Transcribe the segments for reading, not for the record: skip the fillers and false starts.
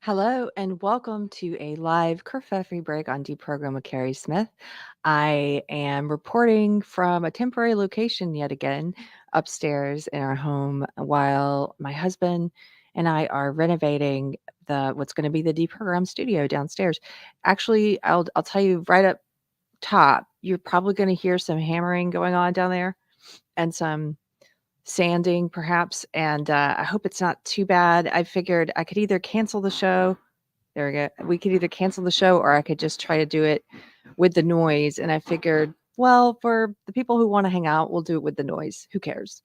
Hello and welcome to a live Kerfefe break on Deprogram with Keri Smith. I am reporting from a temporary location yet again upstairs in our home while my husband and I are renovating the what's going to be the Deprogram studio downstairs. Actually, I'll tell you right up top, you're probably going to hear some hammering going on down there and some sanding perhaps, and I hope it's not too bad. I figured I could either cancel the show. There we go. We could either cancel the show or I could just try to do it with the noise. And I figured, well, for the people who want to hang out, we'll do it with the noise. Who cares?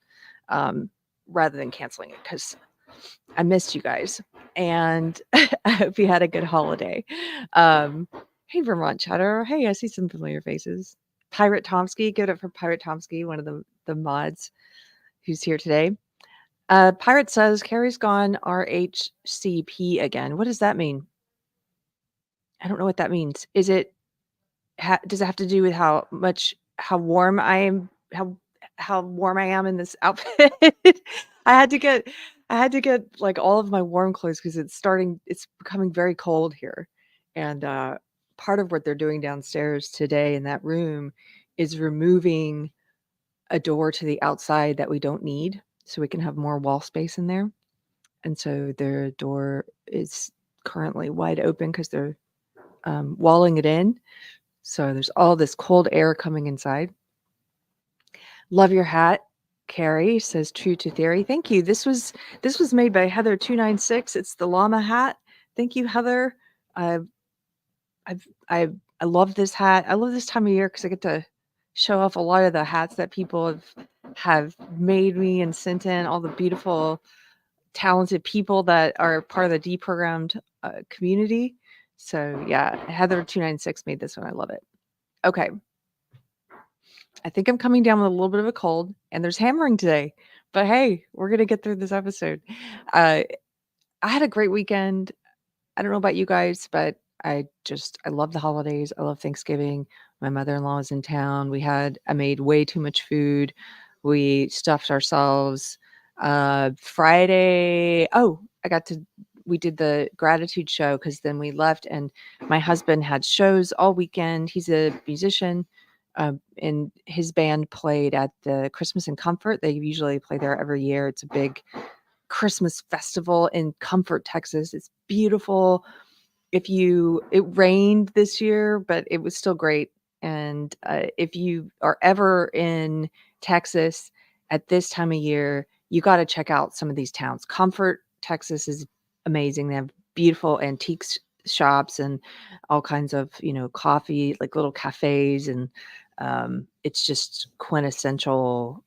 Um, rather than canceling it because I missed you guys. And I hope you had a good holiday. Hey, Vermont Chatter. Hey, I see some familiar faces. Pirate Tomsky. Give it up for Pirate Tomsky, one of the mods who's here today. Pirate says Carrie's gone RHCP again. What does that mean? I don't know what that means. Is it does it have to do with how warm I am how warm I am in this outfit? I had to get like all of my warm clothes because it's becoming very cold here. And part of what they're doing downstairs today in that room is removing a door to the outside that we don't need so we can have more wall space in there. And so their door is currently wide open because they're walling it in. So there's all this cold air coming inside. Love your hat, Keri says true to theory. Thank you. This was made by Heather 296. It's the llama hat. Thank you, Heather. I I I love this hat. I love this time of year because I get to show off a lot of the hats that people have made me and sent in. All the beautiful, talented people that are part of the deprogrammed community. So yeah, Heather 296 made this one. I love it. Okay. I think I'm coming down with a little bit of a cold and there's hammering today. But hey, we're going to get through this episode. I had a great weekend. I don't know about you guys, but I love the holidays. I love Thanksgiving. My mother-in-law is in town. I made way too much food. We stuffed ourselves. Friday, we did the gratitude show because then we left and my husband had shows all weekend. He's a musician. And his band played at the Christmas in Comfort. They usually play there every year. It's a big Christmas festival in Comfort, Texas. It's beautiful. It rained this year, but it was still great. And if you are ever in Texas at this time of year, you got to check out some of these towns. Comfort, Texas is amazing. They have beautiful antiques shops and all kinds of, coffee, like little cafes. And it's just quintessential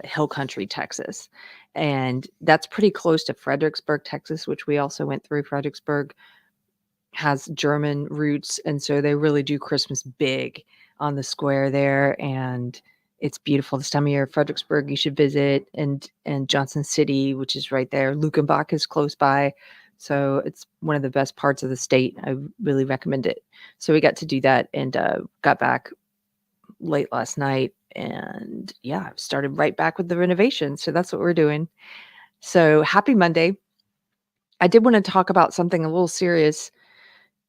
hill country, Texas. And that's pretty close to Fredericksburg, Texas, which we also went through. Fredericksburg has German roots, and so they really do Christmas big on the square there, and it's beautiful this time of year. Fredericksburg, you should visit, and Johnson City, which is right there. Luckenbach is close by, so it's one of the best parts of the state. I really recommend it. So we got to do that and got back late last night, and yeah, started right back with the renovation. So that's what we're doing. So happy Monday. I did want to talk about something a little serious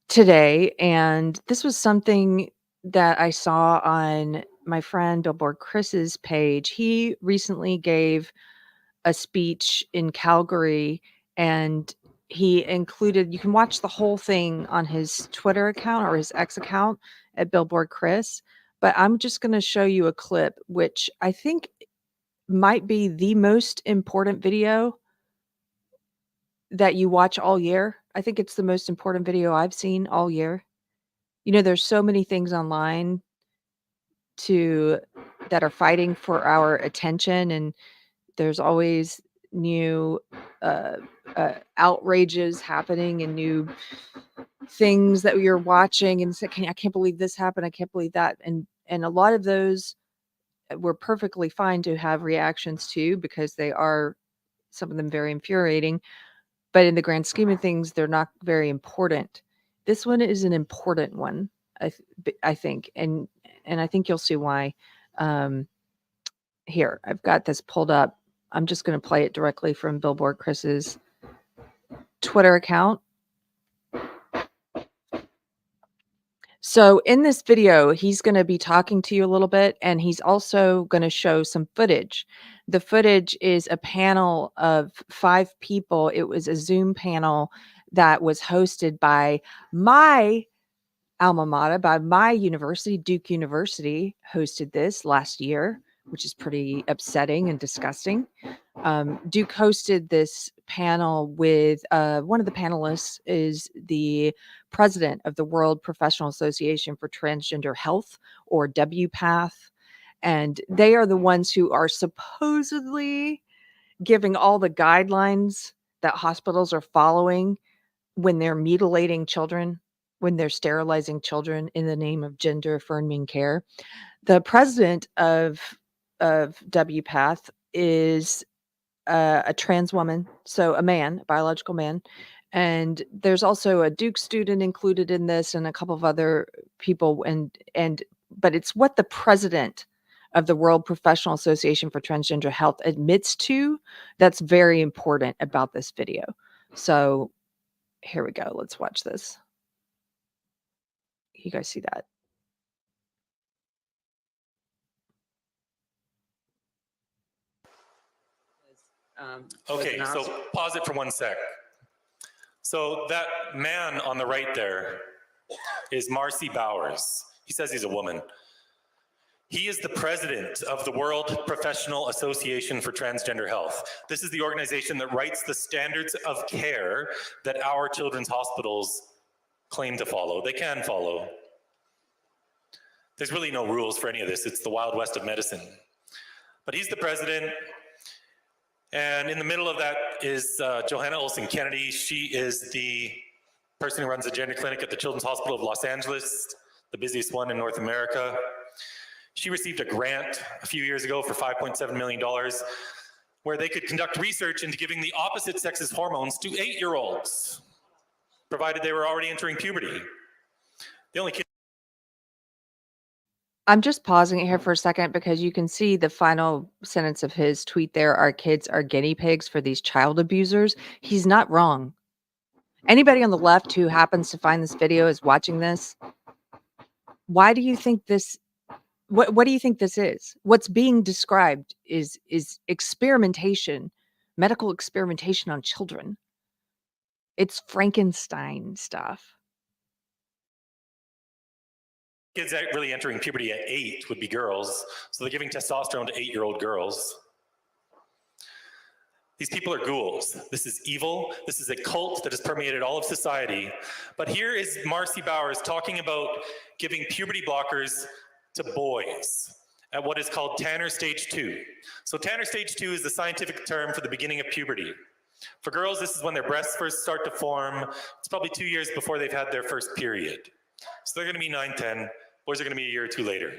today, and this was something that I saw on my friend Billboard Chris's page. He recently gave a speech in Calgary, and he included, you can watch the whole thing on his Twitter account or his X account at Billboard Chris, but I'm just going to show you a clip, which I think might be the most important video that you watch all year. I think it's the most important video I've seen all year. There's so many things online that are fighting for our attention, and there's always new outrages happening and new things that you're watching and say, I can't believe this happened. I can't believe that. And a lot of those were perfectly fine to have reactions to because they are, some of them, very infuriating. But in the grand scheme of things, they're not very important. This one is an important one, I think, and I think you'll see why. Here, I've got this pulled up. I'm just going to play it directly from Billboard Chris's Twitter account. So in this video, he's going to be talking to you a little bit, and he's also going to show some footage. The footage is a panel of 5 people. It was a Zoom panel that was hosted by my alma mater, by my university. Duke University hosted this last year, which is pretty upsetting and disgusting. Duke hosted this panel with one of the panelists is the president of the World Professional Association for Transgender Health, or WPATH. And they are the ones who are supposedly giving all the guidelines that hospitals are following when they're mutilating children, when they're sterilizing children in the name of gender affirming care. The president of WPATH is a trans woman, so a man, a biological man. And there's also a Duke student included in this and a couple of other people. But it's what the president of the World Professional Association for Transgender Health admits to that's very important about this video. So here we go. Let's watch this. You guys see that? Okay, so pause it for 1 sec. So that man on the right there is Marci Bowers. He says he's a woman. He is the president of the World Professional Association for Transgender Health. This is the organization that writes the standards of care that our children's hospitals claim to follow. They can follow. There's really no rules for any of this. It's the Wild West of medicine. But he's the president. And in the middle of that is Johanna Olsen Kennedy. She is the person who runs the gender clinic at the Children's Hospital of Los Angeles, the busiest one in North America. She received a grant a few years ago for $5.7 million where they could conduct research into giving the opposite sex's hormones to 8-year-olds, provided they were already entering puberty. The only kid. I'm just pausing it here for a second because you can see the final sentence of his tweet there. Our kids are guinea pigs for these child abusers. He's not wrong. Anybody on the left who happens to find this video is watching this. Why do you think this? What do you think this is? What's being described is experimentation, medical experimentation on children. It's Frankenstein stuff. Kids really entering puberty at 8 would be girls, so they're giving testosterone to 8-year-old girls. These people are ghouls. This is evil. This is a cult that has permeated all of society. But here is Marci Bowers talking about giving puberty blockers to boys at what is called Tanner stage 2. So Tanner stage 2 is the scientific term for the beginning of puberty. For girls, this is when their breasts first start to form. It's probably 2 years before they've had their first period. So they're going to be 9, 10. Boys are going to be a year or two later.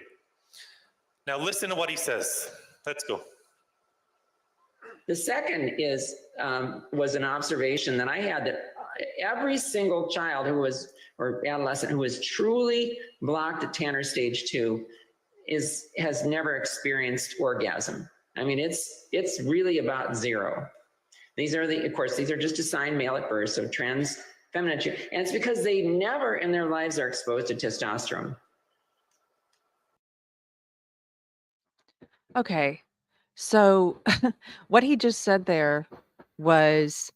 Now listen to what he says. Let's go. The second is was an observation that I had that every single child who was, or adolescent who was truly blocked at Tanner stage 2 has never experienced orgasm. I mean, it's really about zero. These are of course, these are just assigned male at birth, so trans feminine, and it's because they never in their lives are exposed to testosterone. Okay. So what he just said there was,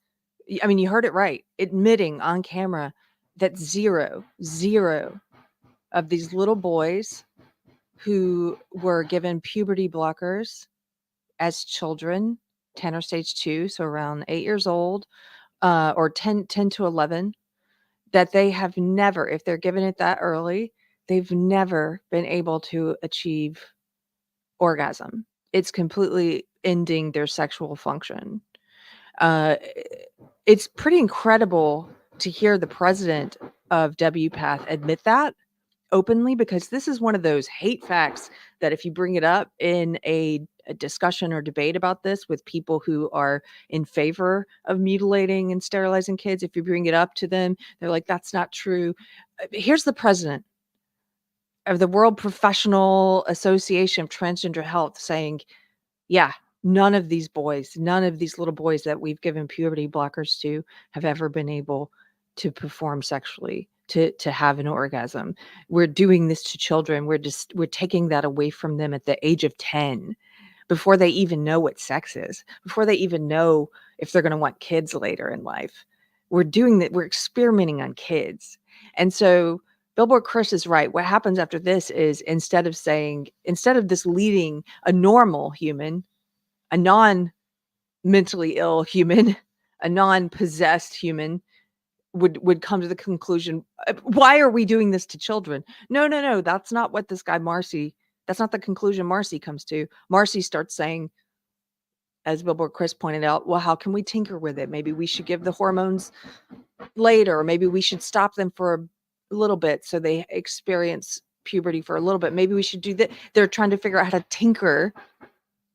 I mean, you heard it right, admitting on camera that zero of these little boys who were given puberty blockers as children, Tanner stage 2, so around 8 years old, or 10 to 11, that they have never, if they're given it that early, they've never been able to achieve orgasm. It's completely ending their sexual function. It's pretty incredible to hear the president of WPATH admit that openly, because this is one of those hate facts that if you bring it up in a discussion or debate about this with people who are in favor of mutilating and sterilizing kids, if you bring it up to them, they're like, that's not true. Here's the president of the World Professional Association of Transgender Health saying, yeah, none of these boys, none of these little boys that we've given puberty blockers to have ever been able to perform sexually to have an orgasm. We're doing this to children. We're taking that away from them at the age of 10, before they even know what sex is, before they even know if they're going to want kids later in life. We're doing that. We're experimenting on kids. And so Billboard Chris is right. What happens after this is, instead of this leading a normal human, a non-mentally ill human, a non-possessed human, would come to the conclusion, why are we doing this to children? No, that's not what this guy Marci, that's not the conclusion Marci comes to. Marci starts saying, as Billboard Chris pointed out, well, how can we tinker with it? Maybe we should give the hormones later, or maybe we should stop them for a little bit so they experience puberty for a little bit. Maybe we should do that. They're trying to figure out how to tinker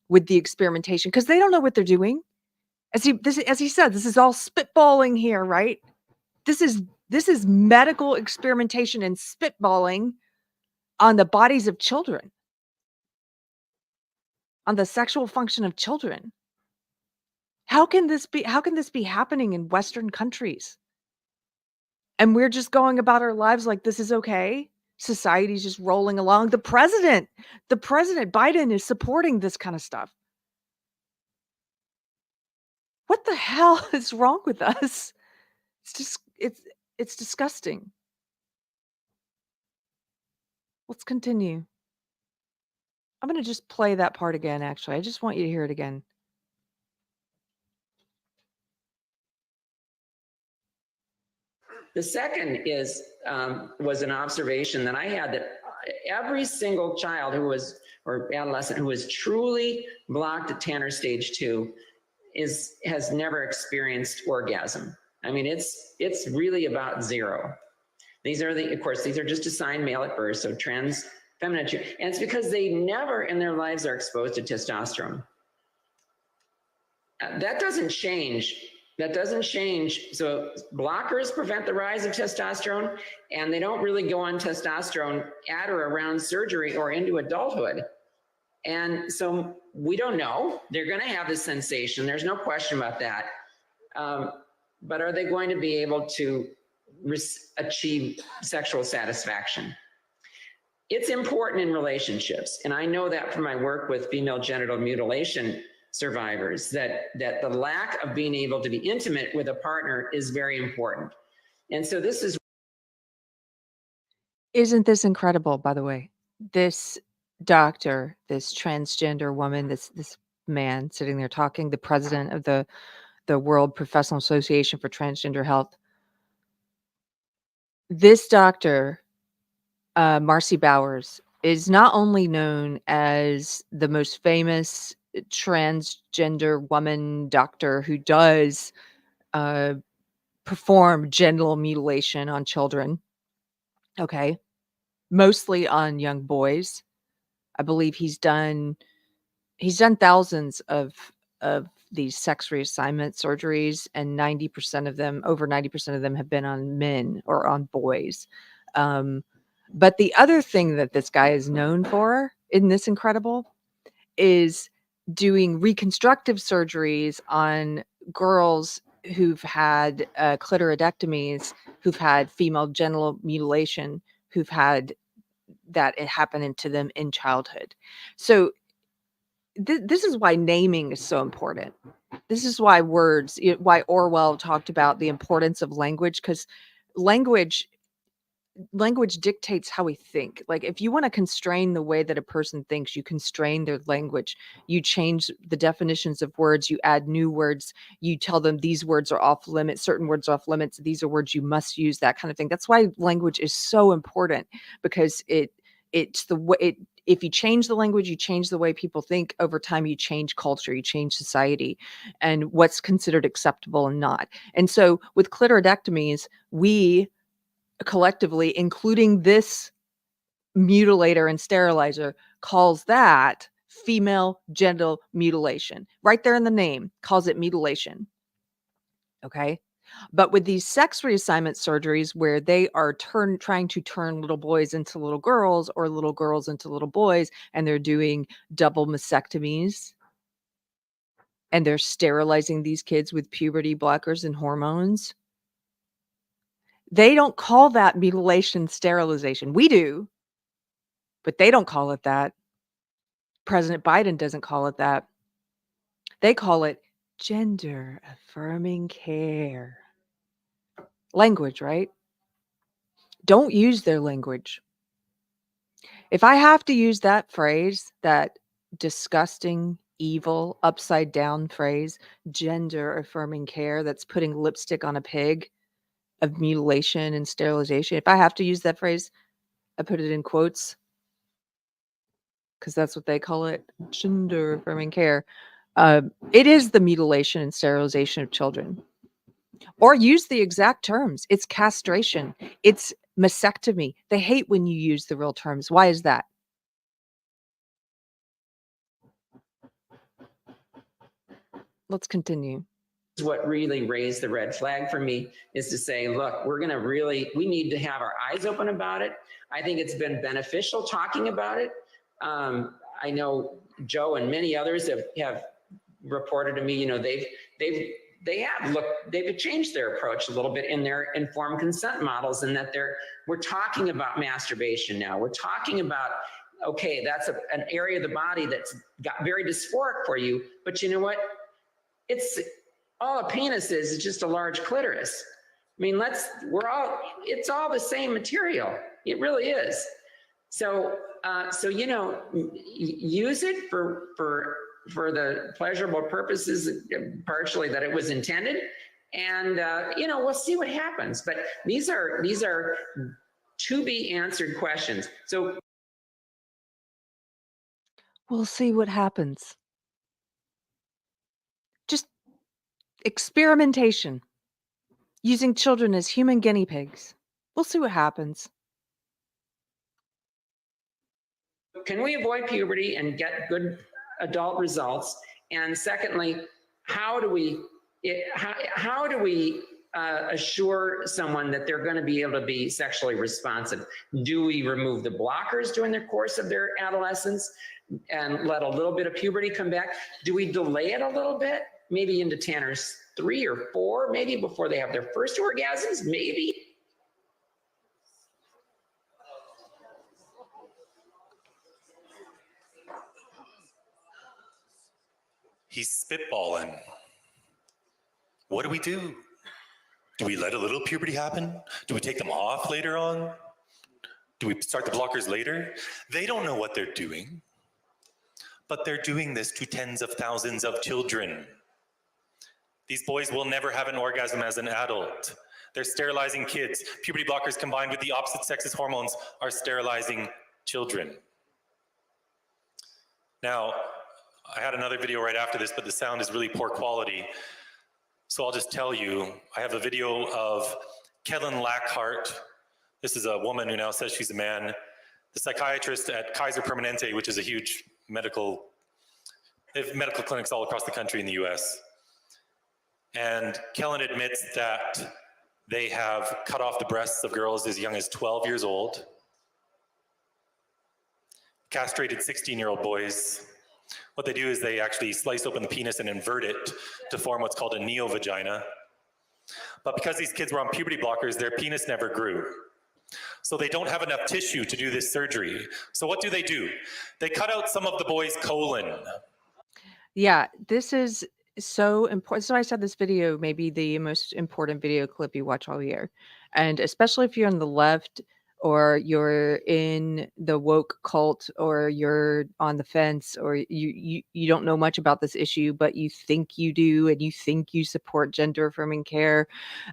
with the experimentation because they don't know what they're doing. As he said, this is all spitballing here, right? This is medical experimentation and spitballing on the bodies of children, on the sexual function of children. How can this be happening in Western countries? And we're just going about our lives like this is okay. Society's just rolling along. The president Biden is supporting this kind of stuff. What the hell is wrong with us? It's disgusting. Let's continue. I'm going to just play that part again, actually. I just want you to hear it again. The second was an observation that I had, that every single child or adolescent who was truly blocked at Tanner stage 2 has never experienced orgasm. I mean, it's really about zero. These are just assigned male at birth, so trans feminine, and it's because they never in their lives are exposed to testosterone. That doesn't change. So blockers prevent the rise of testosterone, and they don't really go on testosterone at or around surgery or into adulthood. And so we don't know. They're going to have this sensation. There's no question about that. But are they going to be able to achieve sexual satisfaction? It's important in relationships. And I know that from my work with female genital mutilation survivors, that the lack of being able to be intimate with a partner is very important. And so Isn't this incredible, by the way? This doctor, this transgender woman, this man sitting there talking, the president of the World Professional Association for Transgender Health. This doctor, Marci Bowers, is not only known as the most famous transgender woman doctor who does perform genital mutilation on children, okay, mostly on young boys. I believe he's done thousands of these sex reassignment surgeries, and over 90% of them have been on men or on boys. But the other thing that this guy is known for, isn't this incredible, is doing reconstructive surgeries on girls who've had clitoridectomies, who've had female genital mutilation, who've had that it happen to them in childhood. So this is why naming is so important. This is why why Orwell talked about the importance of language, because language dictates how we think. Like, if you want to constrain the way that a person thinks, you constrain their language. You change the definitions of words, you add new words, you tell them these words are off limits, certain words are off limits, these are words you must use, that kind of thing. That's why language is so important, because it's the way if you change the language, you change the way people think. Over time, you change culture, you change society, and what's considered acceptable and not. And so with clitoridectomies, we collectively, including this mutilator and sterilizer, calls that female genital mutilation. Right there in the name, calls it mutilation. Okay? But with these sex reassignment surgeries, where they are trying to turn little boys into little girls or little girls into little boys, and they're doing double mastectomies, and they're sterilizing these kids with puberty blockers and hormones, They don't call that mutilation, sterilization. We do, but they don't call it that. President Biden doesn't call it that. They call it gender affirming care. Language, right? Don't use their language. If I have to use that phrase, that disgusting, evil, upside down phrase, gender affirming care, that's putting lipstick on a pig of mutilation and sterilization, if I have to use that phrase, I put it in quotes because that's what they call it, gender affirming care. It is the mutilation and sterilization of children. Or use the exact terms. It's castration. It's mastectomy. They hate when you use the real terms. Why is that? Let's continue. What really raised the red flag for me is to say, look, we need to have our eyes open about it. I think it's been beneficial talking about it. I know Joe and many others have reported to me, they've changed their approach a little bit in their informed consent models, and that we're talking about masturbation now. We're talking about, okay, that's an area of the body that's got very dysphoric for you, but you know what? It's all a penis is just a large clitoris. I mean, it's all the same material. It really is. So use it for the pleasurable purposes, partially that it was intended, and we'll see what happens. But these are to be answered questions. So we'll see what happens. Just experimentation, using children as human guinea pigs. We'll see what happens. Can we avoid puberty and get good adult results? And secondly, how do we assure someone that they're going to be able to be sexually responsive? Do we remove the blockers during the course of their adolescence and let a little bit of puberty come back? Do we delay it a little bit, maybe into Tanner's 3 or 4, maybe before they have their first orgasms, maybe? He's spitballing. What do we do? Do we let a little puberty happen? Do we take them off later on? Do we start the blockers later? They don't know what they're doing, but they're doing this to tens of thousands of children. These boys will never have an orgasm as an adult. They're sterilizing kids. Puberty blockers combined with the opposite sex's hormones are sterilizing children. Now, I had another video right after this, but the sound is really poor quality. So I'll just tell you, I have a video of Kellen Lackhart. This is a woman who now says she's a man. The psychiatrist at Kaiser Permanente, which is a huge they have medical clinics all across the country in the US. And Kellen admits that they have cut off the breasts of girls as young as 12 years old, castrated 16-year-old boys. What they do is they actually slice open the penis and invert it to form what's called a neovagina. But because these kids were on puberty blockers, their penis never grew. So they don't have enough tissue to do this surgery. So what do? They cut out some of the boy's colon. Yeah, this is so important. So I said this video may be the most important video clip you watch all year. And especially if you're on the left, or you're in the woke cult, or you're on the fence, or you don't know much about this issue, but you think you do, and you think you support gender affirming care.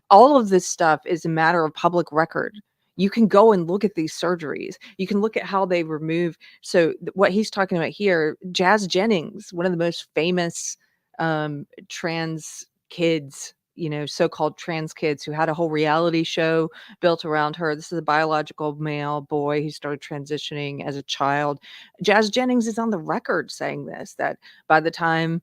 All of this stuff is a matter of public record. You can go and look at these surgeries. You can look at how they remove. So what he's talking about here, Jazz Jennings, one of the most famous trans kids, so-called trans kids, who had a whole reality show built around her. This is a biological male boy who started transitioning as a child. Jazz Jennings is on the record saying this, that by the time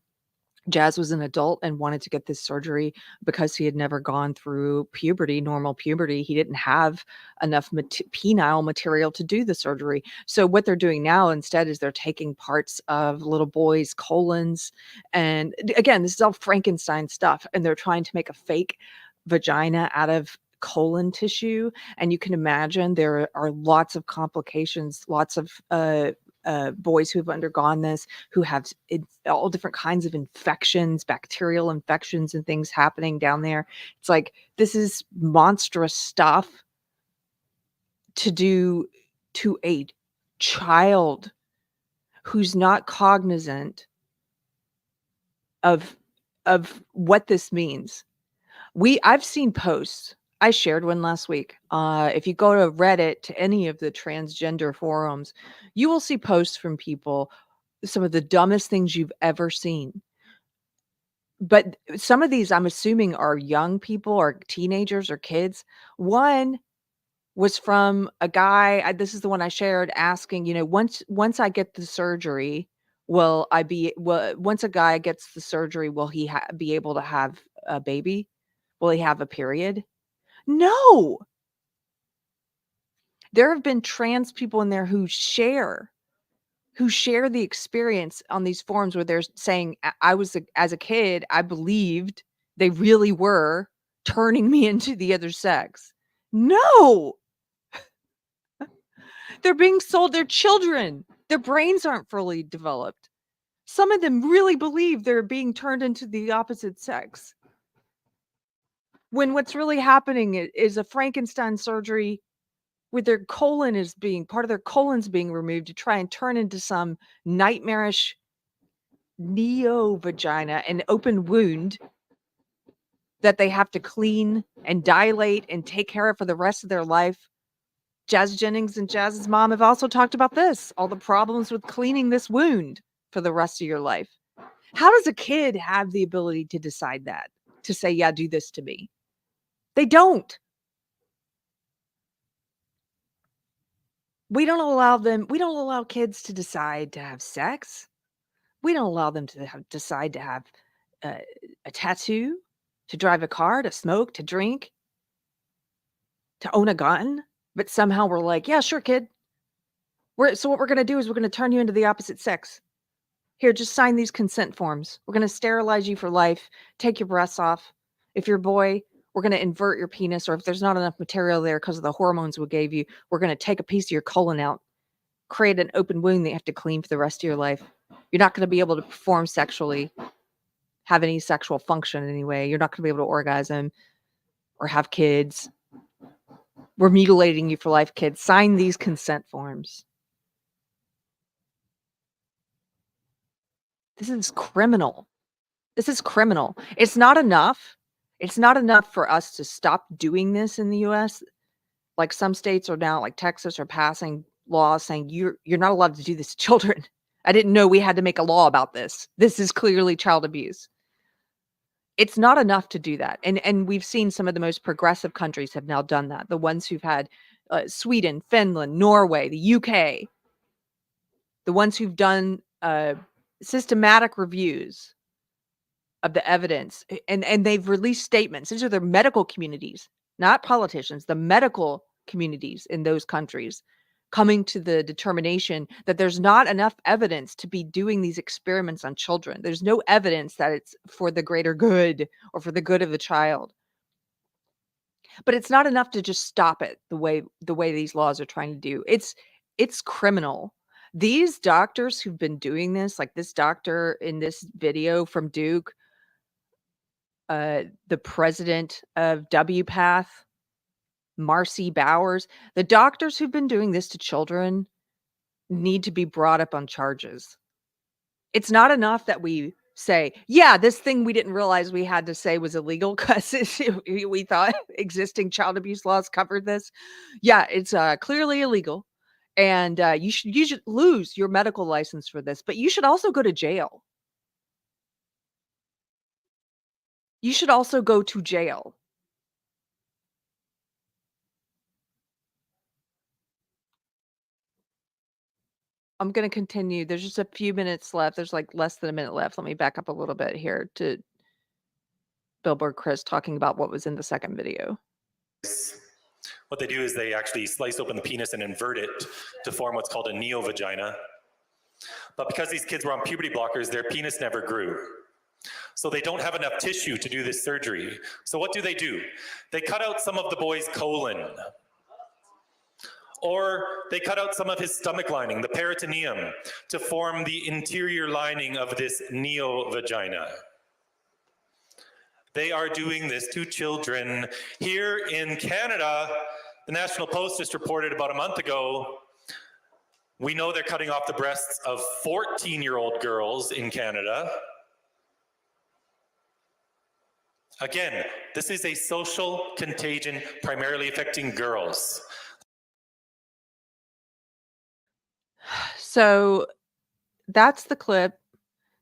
Jazz was an adult and wanted to get this surgery, because he had never gone through puberty, normal puberty, he didn't have enough penile material to do the surgery. So what they're doing now instead is they're taking parts of little boys' colons. And again, this is all Frankenstein stuff. And they're trying to make a fake vagina out of colon tissue. And you can imagine there are lots of complications, lots of boys who have undergone this, who have all different kinds of infections, bacterial infections and things happening down there. It's like, this is monstrous stuff to do to a child who's not cognizant of what this means. I've seen posts. I shared one last week. If you go to Reddit, to any of the transgender forums, you will see posts from people, some of the dumbest things you've ever seen. But some of these, I'm assuming, are young people or teenagers or kids. One was from a guy, this is the one I shared, asking, once I get the surgery, once a guy gets the surgery, will he be able to have a baby? Will he have a period? No. There have been trans people in there who share the experience on these forums where they're saying, as a kid, I believed they really were turning me into the other sex. No. They're being sold their children. Their brains aren't fully developed. Some of them really believe they're being turned into the opposite sex, when what's really happening is a Frankenstein surgery where their colon is part of their colon's being removed to try and turn into some nightmarish neo-vagina, an open wound that they have to clean and dilate and take care of for the rest of their life. Jazz Jennings and Jazz's mom have also talked about this, all the problems with cleaning this wound for the rest of your life. How does a kid have the ability to decide that? To say, yeah, do this to me? They don't. We don't allow kids to decide to have sex. We don't allow them to decide to have a tattoo, to drive a car, to smoke, to drink, to own a gun. But somehow we're like, yeah, sure, kid. So what we're going to do is we're going to turn you into the opposite sex. Here, just sign these consent forms. We're going to sterilize you for life, take your breasts off. If you're a boy, we're going to invert your penis, or if there's not enough material there because of the hormones we gave you, we're going to take a piece of your colon out, create an open wound that you have to clean for the rest of your life. You're not going to be able to perform sexually, have any sexual function anyway. You're not going to be able to orgasm or have kids. We're mutilating you for life, kids. Sign these consent forms. This is criminal. This is criminal. It's not enough. It's not enough for us to stop doing this in the US. Like some states are now, like Texas, are passing laws saying you're not allowed to do this to children. I didn't know we had to make a law about this. This is clearly child abuse. It's not enough to do that. And we've seen some of the most progressive countries have now done that. The ones who've had Sweden, Finland, Norway, the UK, the ones who've done systematic reviews of the evidence, and they've released statements. These are their medical communities, not politicians, the medical communities in those countries coming to the determination that there's not enough evidence to be doing these experiments on children. There's no evidence that it's for the greater good or for the good of the child. But it's not enough to just stop it the way these laws are trying to do. It's criminal. These doctors who've been doing this, like this doctor in this video from Duke, the president of WPATH, Marci Bowers, the doctors who've been doing this to children need to be brought up on charges. It's not enough that we say, yeah, this thing we didn't realize we had to say was illegal because we thought existing child abuse laws covered this. Yeah, it's clearly illegal. And you should lose your medical license for this, but you should also go to jail. You should also go to jail. I'm going to continue. There's just a few minutes left. There's like less than a minute left. Let me back up a little bit here to Billboard Chris talking about what was in the second video. What they do is they actually slice open the penis and invert it to form what's called a neo-vagina. But because these kids were on puberty blockers, their penis never grew. so they don't have enough tissue to do this surgery. So what do? They cut out some of the boy's colon, or they cut out some of his stomach lining, the peritoneum, to form the interior lining of this neo-vagina. They are doing this to children. Here in Canada, the National Post just reported about a month ago, we know they're cutting off the breasts of 14-year-old girls in Canada. Again, this is a social contagion primarily affecting girls. So that's the clip.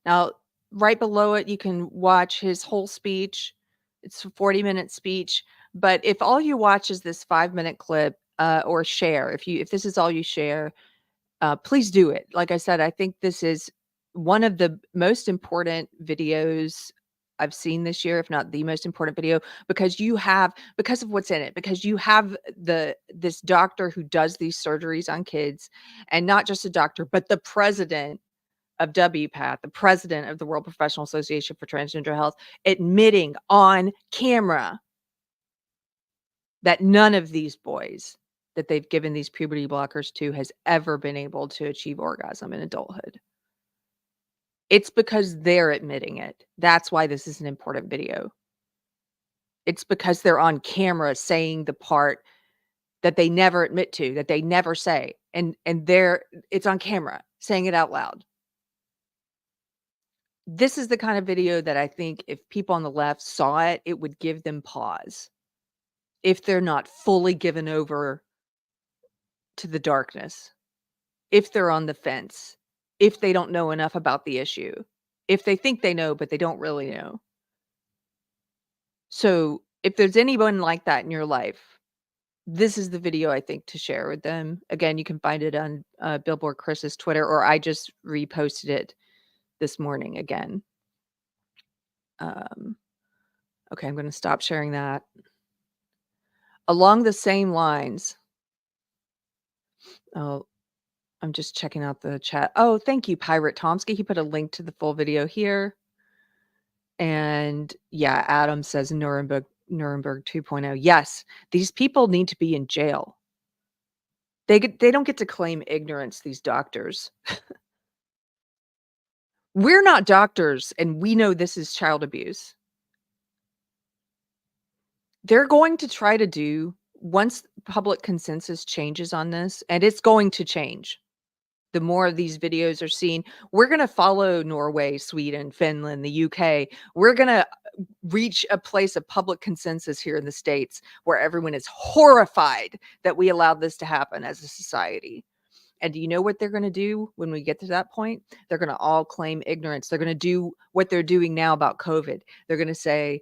Now, right below it, you can watch his whole speech. It's a 40-minute speech. But if all you watch is this 5-minute clip, or share, if this is all you share, please do it. Like I said, I think this is one of the most important videos I've seen this year, if not the most important video, because of what's in it, because you have this doctor who does these surgeries on kids, and not just a doctor, but the president of WPATH, the president of the World Professional Association for Transgender Health, admitting on camera that none of these boys that they've given these puberty blockers to has ever been able to achieve orgasm in adulthood. It's because they're admitting it. That's why this is an important video. It's because they're on camera saying the part that they never admit to, that they never say. And it's on camera, saying it out loud. This is the kind of video that I think if people on the left saw it, it would give them pause. If they're not fully given over to the darkness, if they're on the fence, if they don't know enough about the issue, if they think they know, but they don't really know. So if there's anyone like that in your life, this is the video I think to share with them. Again, you can find it on Billboard Chris's Twitter, or I just reposted it this morning again. Okay, I'm going to stop sharing that. Along the same lines, oh, I'm just checking out the chat. Oh, thank you, Pirate Tomsky. He put a link to the full video here. And yeah, Adam says Nuremberg 2.0. Yes, these people need to be in jail. They don't get to claim ignorance, these doctors. We're not doctors, and we know this is child abuse. They're going to try to do, once public consensus changes on this, and it's going to change. The more of these videos are seen, we're going to follow Norway, Sweden, Finland, the UK. We're going to reach a place of public consensus here in the States where everyone is horrified that we allowed this to happen as a society. And do you know what they're going to do when we get to that point? They're going to all claim ignorance. They're going to do what they're doing now about COVID. They're going to say,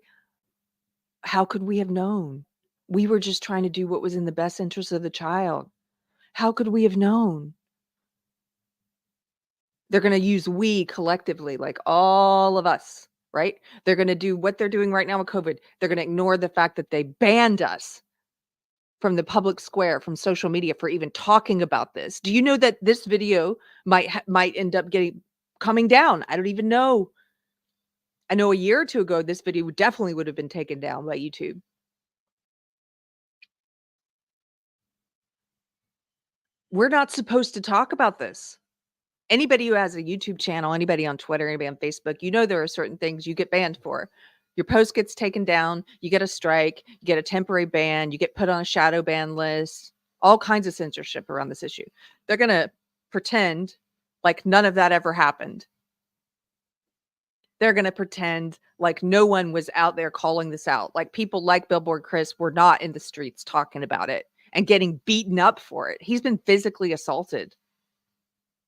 how could we have known? We were just trying to do what was in the best interest of the child. How could we have known? They're going to use we collectively, like all of us, right? They're going to do what they're doing right now with COVID. They're going to ignore the fact that they banned us from the public square, from social media, for even talking about this. Do you know that this video might end up coming down? I don't even know. I know a year or two ago, this video definitely would have been taken down by YouTube. We're not supposed to talk about this. Anybody who has a YouTube channel, anybody on Twitter, anybody on Facebook, you know there are certain things you get banned for. Your post gets taken down, you get a strike, you get a temporary ban, you get put on a shadow ban list, all kinds of censorship around this issue. They're going to pretend like none of that ever happened. They're going to pretend like no one was out there calling this out. Like people like Billboard Chris were not in the streets talking about it and getting beaten up for it. He's been physically assaulted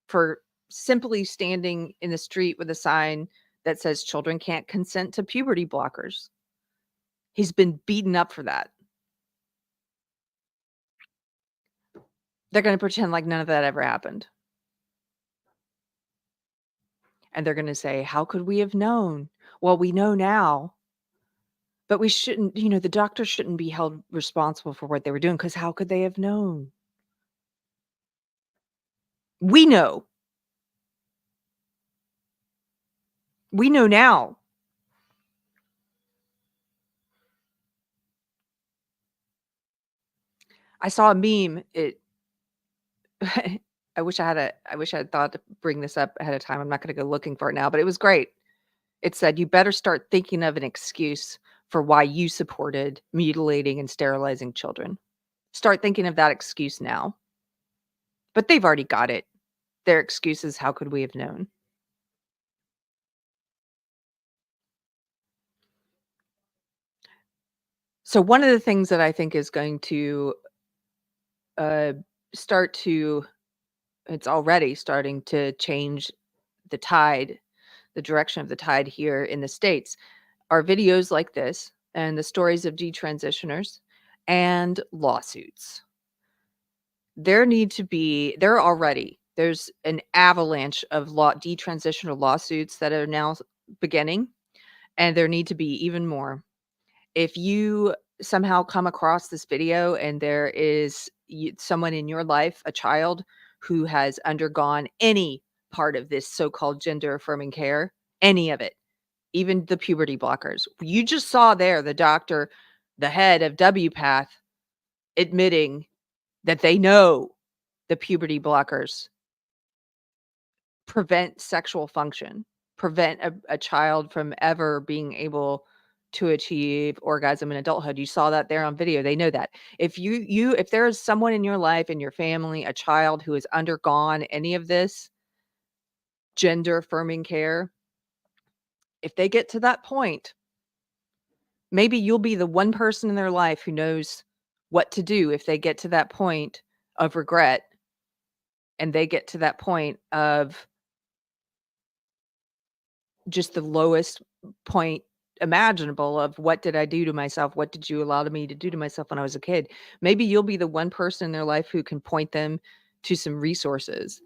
for simply standing in the street with a sign that says children can't consent to puberty blockers. He's been beaten up for that. They're going to pretend like none of that ever happened. And they're going to say, how could we have known? Well, we know now, but we shouldn't, the doctors shouldn't be held responsible for what they were doing, because how could they have known? We know. We know now. I saw a meme. I wish I had thought to bring this up ahead of time. I'm not going to go looking for it now, but it was great. It said, you better start thinking of an excuse for why you supported mutilating and sterilizing children. Start thinking of that excuse now. But they've already got it. Their excuse is, how could we have known? So one of the things that I think is going to start to, it's already starting to change the tide, the direction of the tide here in the States, are videos like this and the stories of detransitioners and lawsuits. There's an avalanche of detransitioner lawsuits that are now beginning, and there need to be even more. If you somehow come across this video and there is someone in your life, a child who has undergone any part of this so-called gender affirming care, any of it, even the puberty blockers, you just saw there the doctor, the head of WPATH, admitting that they know the puberty blockers prevent sexual function, prevent a child from ever being able to achieve orgasm in adulthood. You saw that there on video. They know that. If there is someone in your life, in your family, a child who has undergone any of this gender affirming care, if they get to that point, maybe you'll be the one person in their life who knows what to do if they get to that point of regret and they get to that point of just the lowest point imaginable of, what did I do to myself? What did you allow me to do to myself when I was a kid? Maybe you'll be the one person in their life who can point them to some resources.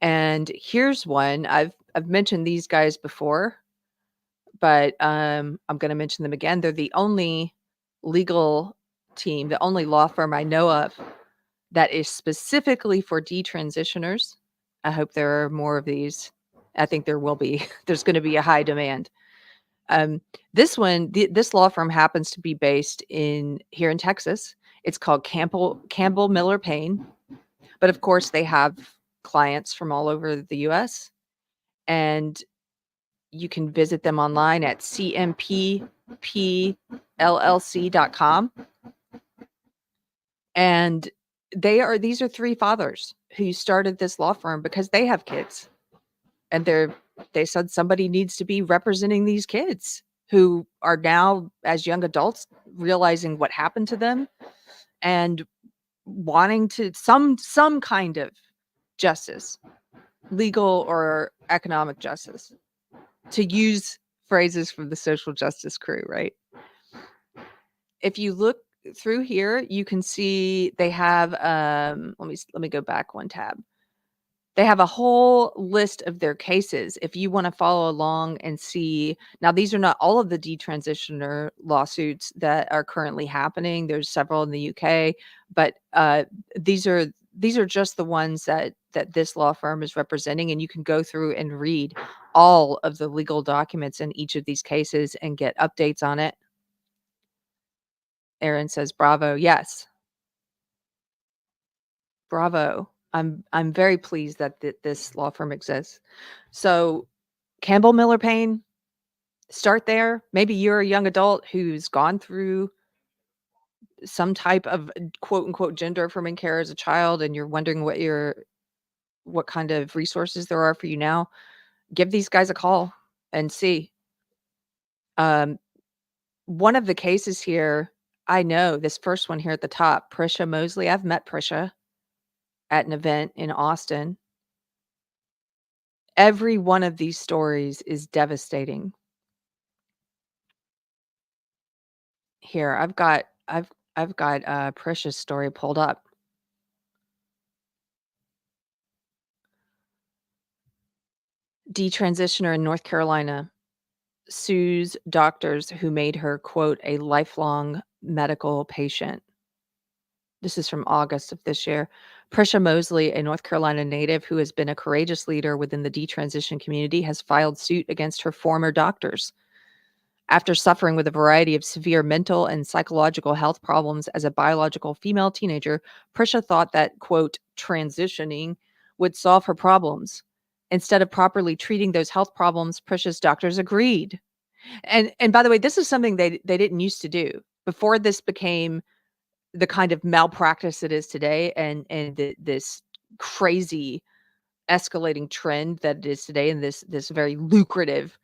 And here's one. I've mentioned these guys before, but I'm going to mention them again. They're the only legal team, the only law firm I know of that is specifically for detransitioners. I hope there are more of these. I think there will be. There's going to be a high demand. This law firm happens to be based here in Texas. It's called Campbell Miller Payne, but of course they have clients from all over the U.S. and you can visit them online at cmpplc.com. And these are three fathers who started this law firm because they have kids, and they said somebody needs to be representing these kids who are now, as young adults, realizing what happened to them and wanting to some kind of justice, legal or economic justice, to use phrases from the social justice crew, right? If you look through here, you can see they have let me go back one tab. They have a whole list of their cases. If you want to follow along and see, now these are not all of the detransitioner lawsuits that are currently happening. There's several in the UK, but these are just the ones that this law firm is representing, and you can go through and read all of the legal documents in each of these cases and get updates on it. Aaron says, bravo. Yes. Bravo. I'm very pleased that this law firm exists. So Campbell Miller Payne, start there. Maybe you're a young adult who's gone through some type of quote unquote gender affirming care as a child, and you're wondering what kind of resources there are for you now. Give these guys a call and see. One of the cases here, I know this first one here at the top, Prisha Mosley. I've met Prisha at an event in Austin. Every one of these stories is devastating. Here, I've got Prisha's story pulled up. Detransitioner in North Carolina sues doctors who made her, quote, a lifelong medical patient. This is from August of this year. Prisha Mosley, a North Carolina native who has been a courageous leader within the detransition community, has filed suit against her former doctors, After suffering with a variety of severe mental and psychological health problems as a biological female teenager, Prisha thought that, quote, transitioning would solve her problems. Instead of properly treating those health problems, Prisha's doctors agreed. And by the way, this is something they didn't used to do. Before this became the kind of malpractice it is today, and this crazy escalating trend that it is today, in this very lucrative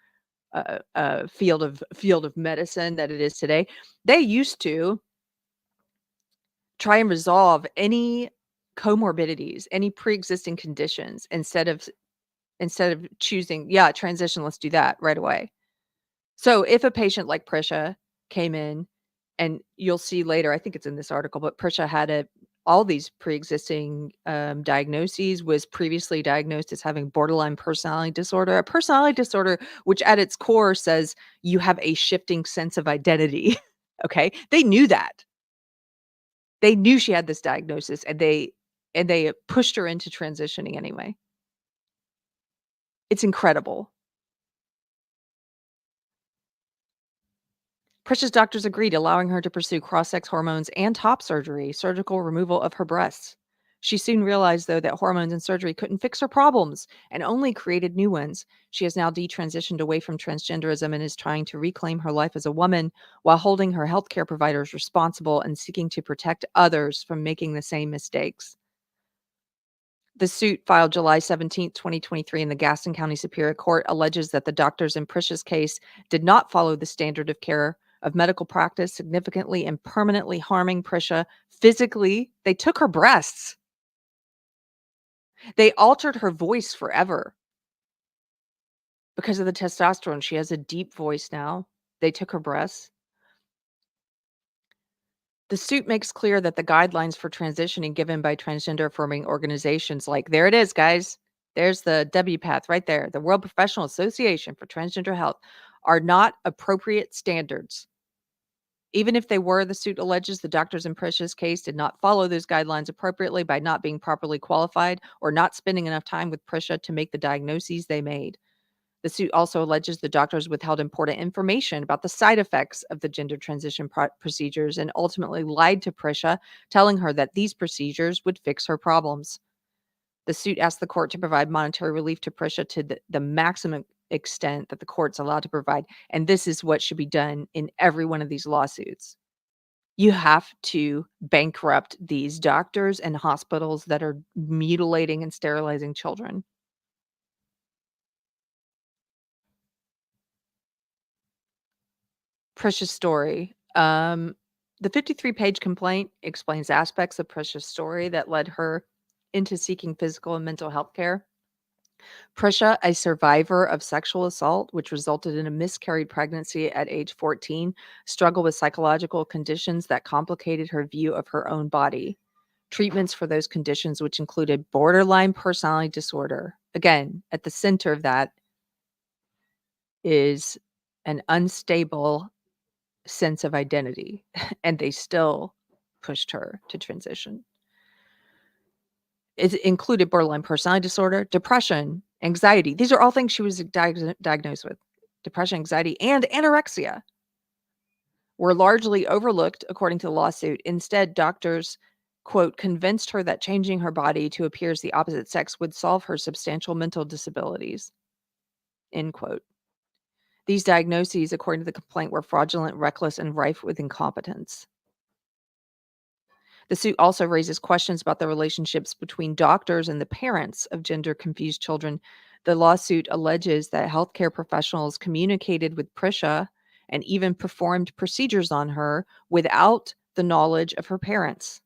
field of medicine that it is today. They used to try and resolve any comorbidities, any pre-existing conditions, instead of choosing, yeah, transition, let's do that right away. So if a patient like Prisha came in, and you'll see later, I think it's in this article, but Prisha had all these pre-existing diagnoses, was previously diagnosed as having borderline personality disorder, a personality disorder which at its core says you have a shifting sense of identity. Okay, they knew that. They knew she had this diagnosis, and they pushed her into transitioning anyway. It's incredible. Prisha's doctors agreed, allowing her to pursue cross-sex hormones and top surgery, surgical removal of her breasts. She soon realized, though, that hormones and surgery couldn't fix her problems and only created new ones. She has now detransitioned away from transgenderism and is trying to reclaim her life as a woman while holding her healthcare providers responsible and seeking to protect others from making the same mistakes. The suit, filed July 17, 2023 in the Gaston County Superior Court, alleges that the doctors in Prisha's case did not follow the standard of care of medical practice, significantly and permanently harming Prisha physically. They took her breasts. They altered her voice forever because of the testosterone. She has a deep voice now. They took her breasts. The suit makes clear that the guidelines for transitioning given by transgender affirming organizations, like, there it is, guys. There's the WPATH right there, the World Professional Association for Transgender Health, are not appropriate standards. Even if they were, the suit alleges the doctors in Prisha's case did not follow those guidelines appropriately by not being properly qualified or not spending enough time with Prisha to make the diagnoses they made. The suit also alleges the doctors withheld important information about the side effects of the gender transition procedures and ultimately lied to Prisha, telling her that these procedures would fix her problems. The suit asked the court to provide monetary relief to Prisha to the maximum extent that the court's allowed to provide. And this is what should be done in every one of these lawsuits. You have to bankrupt these doctors and hospitals that are mutilating and sterilizing children. Prisha's story. The 53-page complaint explains aspects of Prisha's story that led her into seeking physical and mental health care. Prisha, a survivor of sexual assault, which resulted in a miscarried pregnancy at age 14, struggled with psychological conditions that complicated her view of her own body. Treatments for those conditions, which included borderline personality disorder. Again, at the center of that is an unstable sense of identity, and they still pushed her to transition. It included borderline personality disorder, depression, anxiety. These are all things she was diagnosed with. Depression, anxiety, and anorexia were largely overlooked, according to the lawsuit. Instead, doctors, quote, convinced her that changing her body to appear as the opposite sex would solve her substantial mental disabilities, end quote. These diagnoses, according to the complaint, were fraudulent, reckless, and rife with incompetence. The suit also raises questions about the relationships between doctors and the parents of gender-confused children. The lawsuit alleges that healthcare professionals communicated with Prisha and even performed procedures on her without the knowledge of her parents.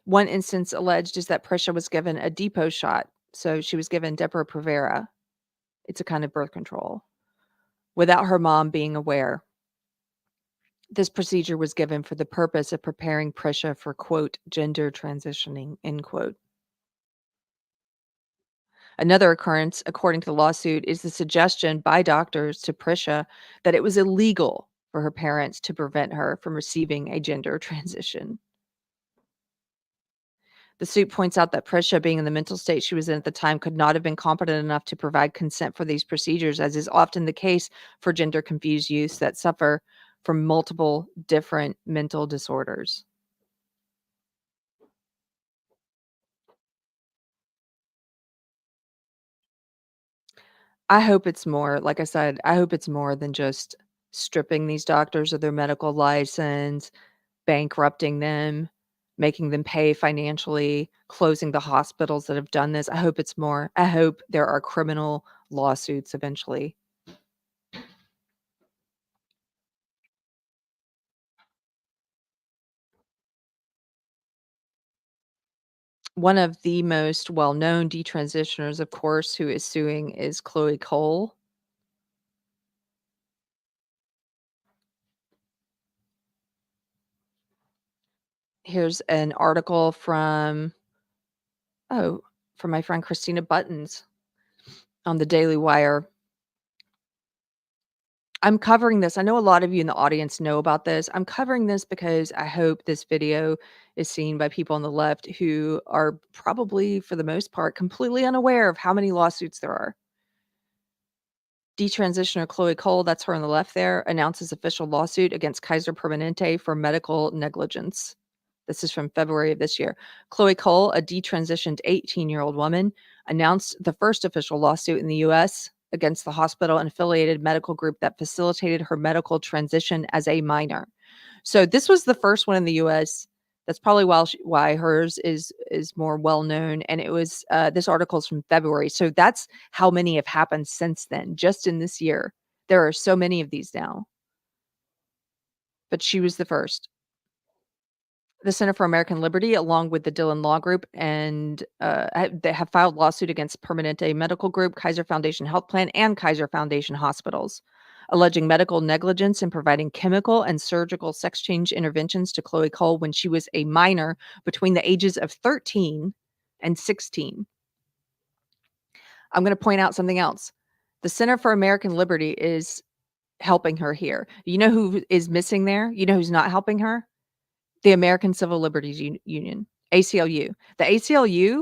One instance alleged is that Prisha was given a depot shot. So she was given Depo-Provera. It's a kind of birth control, without her mom being aware. This procedure was given for the purpose of preparing Prisha for, quote, gender transitioning, end quote. Another occurrence, according to the lawsuit, is the suggestion by doctors to Prisha that it was illegal for her parents to prevent her from receiving a gender transition. The suit points out that Prisha, being in the mental state she was in at the time, could not have been competent enough to provide consent for these procedures, as is often the case for gender-confused youths that suffer from multiple different mental disorders. I hope it's more, like I said, I hope it's more than just stripping these doctors of their medical license, bankrupting them, making them pay financially, closing the hospitals that have done this. I hope it's more. I hope there are criminal lawsuits eventually. One of the most well-known detransitioners, of course, who is suing is Chloe Cole. Here's an article from my friend Christina Buttons on the Daily Wire. I'm covering this. I know a lot of you in the audience know about this. I'm covering this because I hope this video is seen by people on the left who are probably, for the most part, completely unaware of how many lawsuits there are. Detransitioner Chloe Cole, that's her on the left there, announces official lawsuit against Kaiser Permanente for medical negligence. This is from February of this year. Chloe Cole, a detransitioned 18-year-old woman, announced the first official lawsuit in the U.S. against the hospital and affiliated medical group that facilitated her medical transition as a minor. So this was the first one in the U.S. That's probably why hers is more well known. And it was this article is from February. So that's how many have happened since then, just in this year. There are so many of these now. But she was the first. The Center for American Liberty, along with the Dillon Law Group, and they have filed lawsuit against Permanente Medical Group, Kaiser Foundation Health Plan, and Kaiser Foundation Hospitals, alleging medical negligence in providing chemical and surgical sex change interventions to Chloe Cole when she was a minor between the ages of 13 and 16. I'm going to point out something else. The Center for American Liberty is helping her here. You know who is missing there? You know who's not helping her? The American Civil Liberties Union, ACLU. The ACLU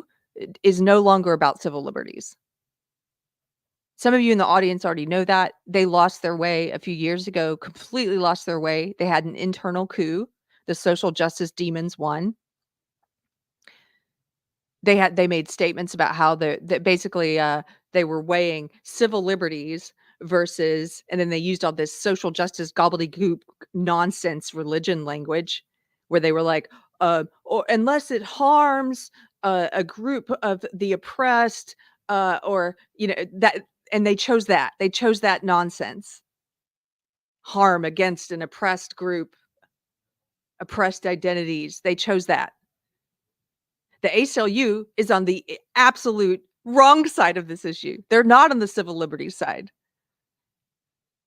is no longer about civil liberties. Some of you in the audience already know that. They lost their way a few years ago, completely lost their way. They had an internal coup. The social justice demons won. They made statements about how that basically they were weighing civil liberties versus, and then they used all this social justice gobbledygook nonsense religion language where they were like, or unless it harms a group of the oppressed, or that, and they chose that nonsense. Harm against an oppressed group, oppressed identities. They chose that. The ACLU is on the absolute wrong side of this issue. They're not on the civil liberties side.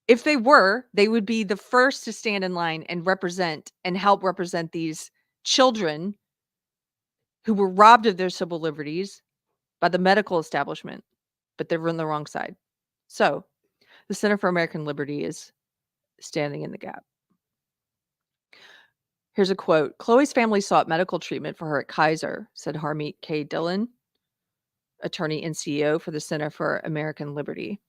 If they were, they would be the first to stand in line and represent and help represent these children who were robbed of their civil liberties by the medical establishment, but they're on the wrong side. So the Center for American Liberty is standing in the gap. Here's a quote. Chloe's family sought medical treatment for her at Kaiser, said Harmeet K. Dillon, attorney and CEO for the Center for American Liberty.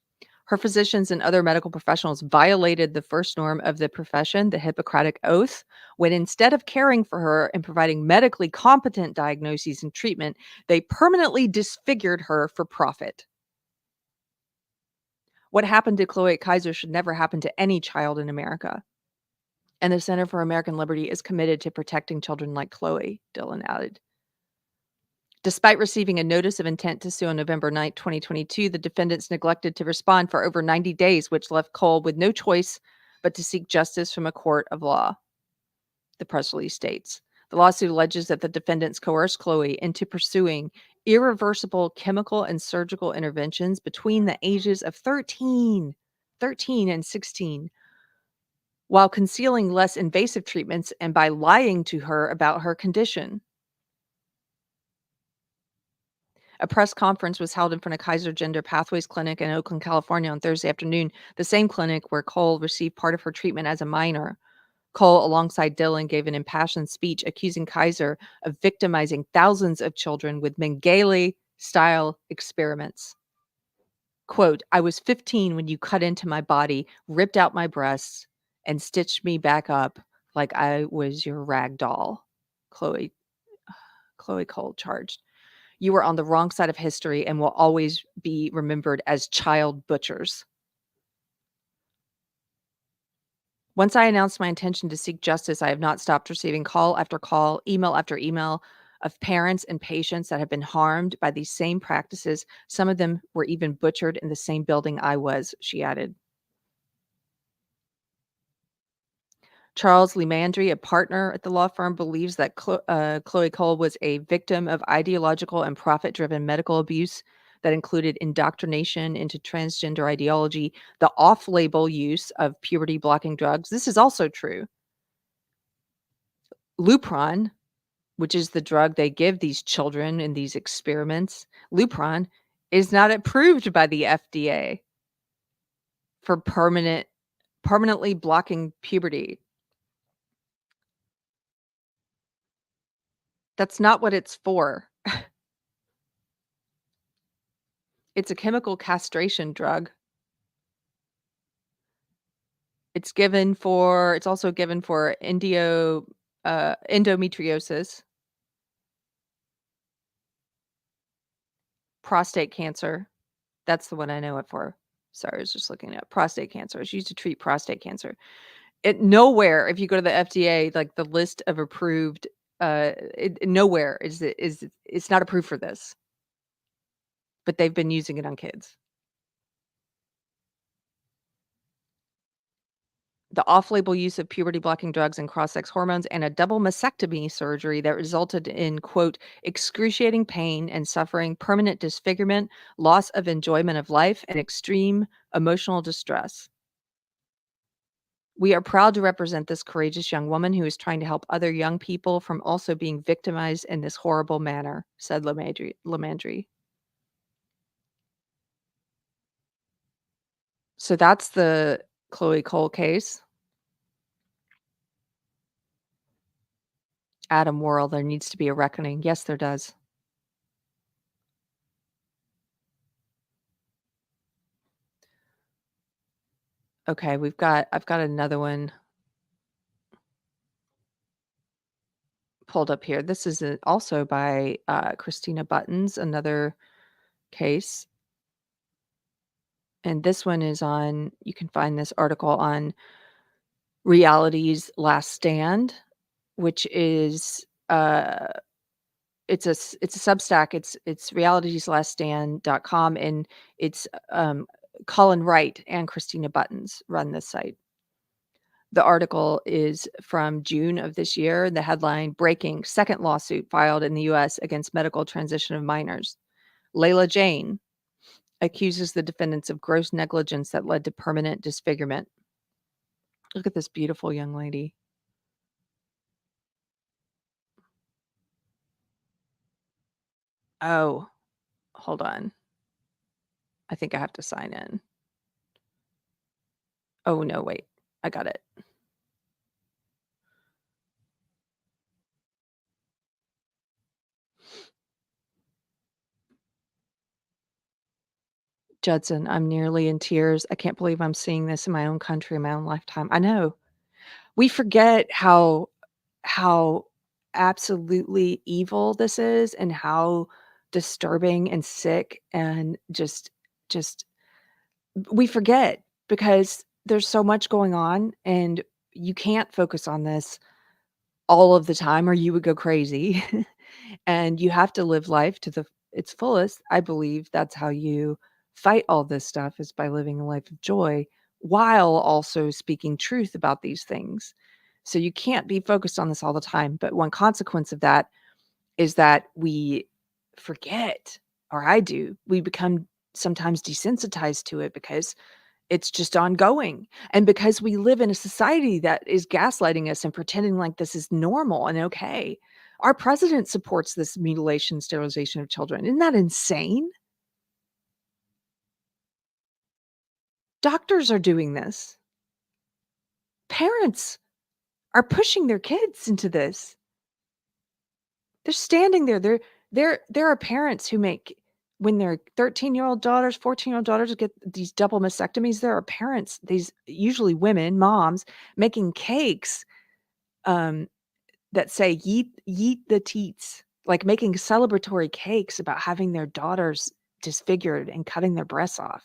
Her physicians and other medical professionals violated the first norm of the profession, the Hippocratic Oath, when instead of caring for her and providing medically competent diagnoses and treatment, they permanently disfigured her for profit. What happened to Chloe at Kaiser should never happen to any child in America. And the Center for American Liberty is committed to protecting children like Chloe, Dillon added. Despite receiving a notice of intent to sue on November 9, 2022, the defendants neglected to respond for over 90 days, which left Cole with no choice but to seek justice from a court of law, the press release states. The lawsuit alleges that the defendants coerced Chloe into pursuing irreversible chemical and surgical interventions between the ages of 13 and 16, while concealing less invasive treatments and by lying to her about her condition. A press conference was held in front of Kaiser Gender Pathways Clinic in Oakland, California on Thursday afternoon, the same clinic where Cole received part of her treatment as a minor. Cole, alongside Dillon, gave an impassioned speech accusing Kaiser of victimizing thousands of children with Mengele-style experiments. Quote, "I was 15 when you cut into my body, ripped out my breasts, and stitched me back up like I was your rag doll," Chloe Cole charged. "You were on the wrong side of history and will always be remembered as child butchers." "Once I announced my intention to seek justice, I have not stopped receiving call after call, email after email of parents and patients that have been harmed by these same practices. Some of them were even butchered in the same building I was," she added. Charles Lemandry, a partner at the law firm, believes that Chloe Cole was a victim of ideological and profit-driven medical abuse that included indoctrination into transgender ideology, the off-label use of puberty-blocking drugs. This is also true. Lupron, which is the drug they give these children in these experiments, Lupron is not approved by the FDA for permanently blocking puberty. That's not what it's for. It's a chemical castration drug. It's also given for endometriosis, prostate cancer. That's the one I know it for. Sorry, I was just looking at prostate cancer. It's used to treat prostate cancer. Nowhere, if you go to the FDA, like the list of approved, nowhere is it's not approved for this, but they've been using it on kids. The off-label use of puberty-blocking drugs and cross-sex hormones, and a double mastectomy surgery that resulted in, quote, "excruciating pain and suffering, permanent disfigurement, loss of enjoyment of life, and extreme emotional distress. We are proud to represent this courageous young woman who is trying to help other young people from also being victimized in this horrible manner," said Lemandry. So that's the Chloe Cole case. Adam Worrell, there needs to be a reckoning. Yes, there does. Okay, I've got another one pulled up here. This is also by Christina Buttons, another case. And this one is you can find this article on Reality's Last Stand, which is it's a Substack. It's realityslaststand.com, and it's Colin Wright and Christina Buttons run this site. The article is from June of this year. The headline, "Breaking Second Lawsuit Filed in the U.S. Against Medical Transition of Minors. Layla Jane accuses the defendants of gross negligence that led to permanent disfigurement." Look at this beautiful young lady. Oh, hold on. I think I have to sign in. Oh, no, wait. I got it. Judson, I'm nearly in tears. I can't believe I'm seeing this in my own country, in my own lifetime. I know. We forget how absolutely evil this is, and how disturbing and sick, and just we forget, because there's so much going on, and you can't focus on this all of the time or you would go crazy. And you have to live life to its fullest. I believe that's how you fight all this stuff, is by living a life of joy while also speaking truth about these things. So you can't be focused on this all the time. But one consequence of that is that we forget, or I do, we become sometimes desensitized to it because it's just ongoing. And because we live in a society that is gaslighting us and pretending like this is normal and okay. Our president supports this mutilation, sterilization of children. Isn't that insane? Doctors are doing this. Parents are pushing their kids into this. They're standing there. There are parents who make, when their 13-year-old daughters, 14-year-old daughters get these double mastectomies, there are parents, these usually women, moms, making cakes that say yeet the teats, like making celebratory cakes about having their daughters disfigured and cutting their breasts off.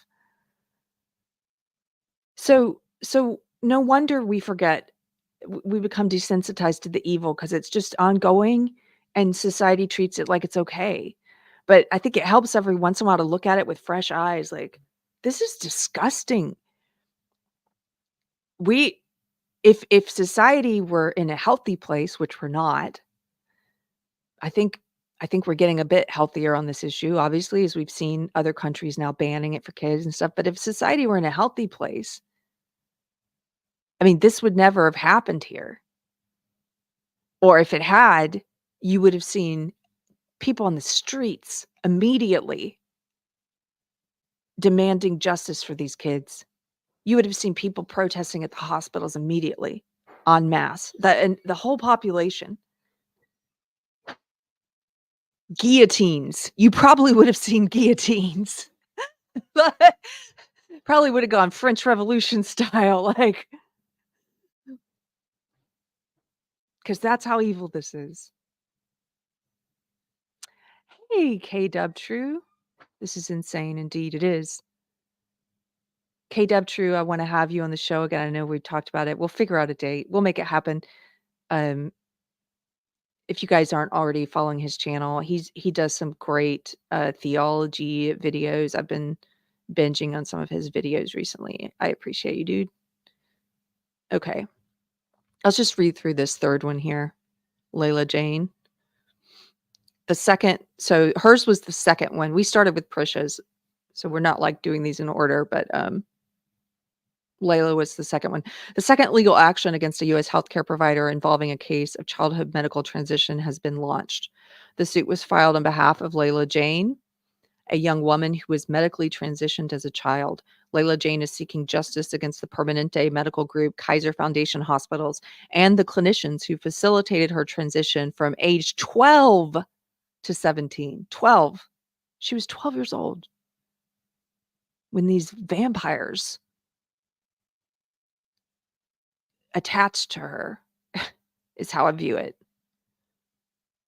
So no wonder we forget, we become desensitized to the evil because it's just ongoing and society treats it like it's okay. But I think it helps every once in a while to look at it with fresh eyes, like, this is disgusting. We if society were in a healthy place, which we're not, I think we're getting a bit healthier on this issue, obviously, as we've seen other countries now banning it for kids and stuff. But if society were in a healthy place, I mean, this would never have happened here. Or if it had, you would have seen people on the streets immediately demanding justice for these kids. You would have seen people protesting at the hospitals immediately, en masse. And the whole population. Guillotines. You probably would have seen guillotines. Probably would have gone French Revolution style, like, because that's how evil this is. Hey, K-Dub True. This is insane. Indeed, it is. K-Dub True, I want to have you on the show again. I know we've talked about it. We'll figure out a date. We'll make it happen. If you guys aren't already following his channel, he does some great theology videos. I've been binging on some of his videos recently. I appreciate you, dude. Okay. Let's just read through this third one here. Layla Jane. The second, so hers was the second one. We started with Prisha's, so we're not like doing these in order, but Layla was the second one. The second legal action against a U.S. healthcare provider involving a case of childhood medical transition has been launched. The suit was filed on behalf of Layla Jane, a young woman who was medically transitioned as a child. Layla Jane is seeking justice against the Permanente medical group, Kaiser Foundation hospitals, and the clinicians who facilitated her transition from age 12 to 17. 12. She was 12 years old when these vampires attached to her, is how I view it,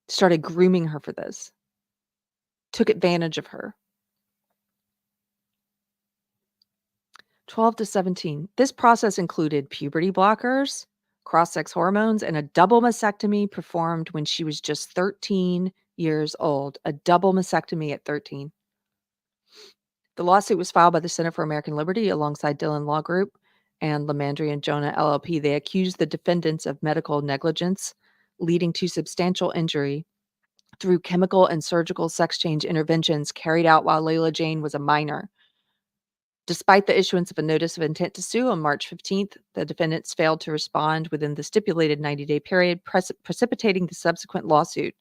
started grooming her for this, took advantage of her. 12 to 17. This process included puberty blockers, cross-sex hormones, and a double mastectomy performed when she was just 13 years old. A double mastectomy at 13. The lawsuit was filed by the Center for American Liberty alongside Dillon Law Group and Lamandry and Jonah LLP. They accused the defendants of medical negligence, leading to substantial injury through chemical and surgical sex change interventions carried out while Layla Jane was a minor. Despite the issuance of a notice of intent to sue on March 15th, the defendants failed to respond within the stipulated 90-day period, precipitating the subsequent lawsuit.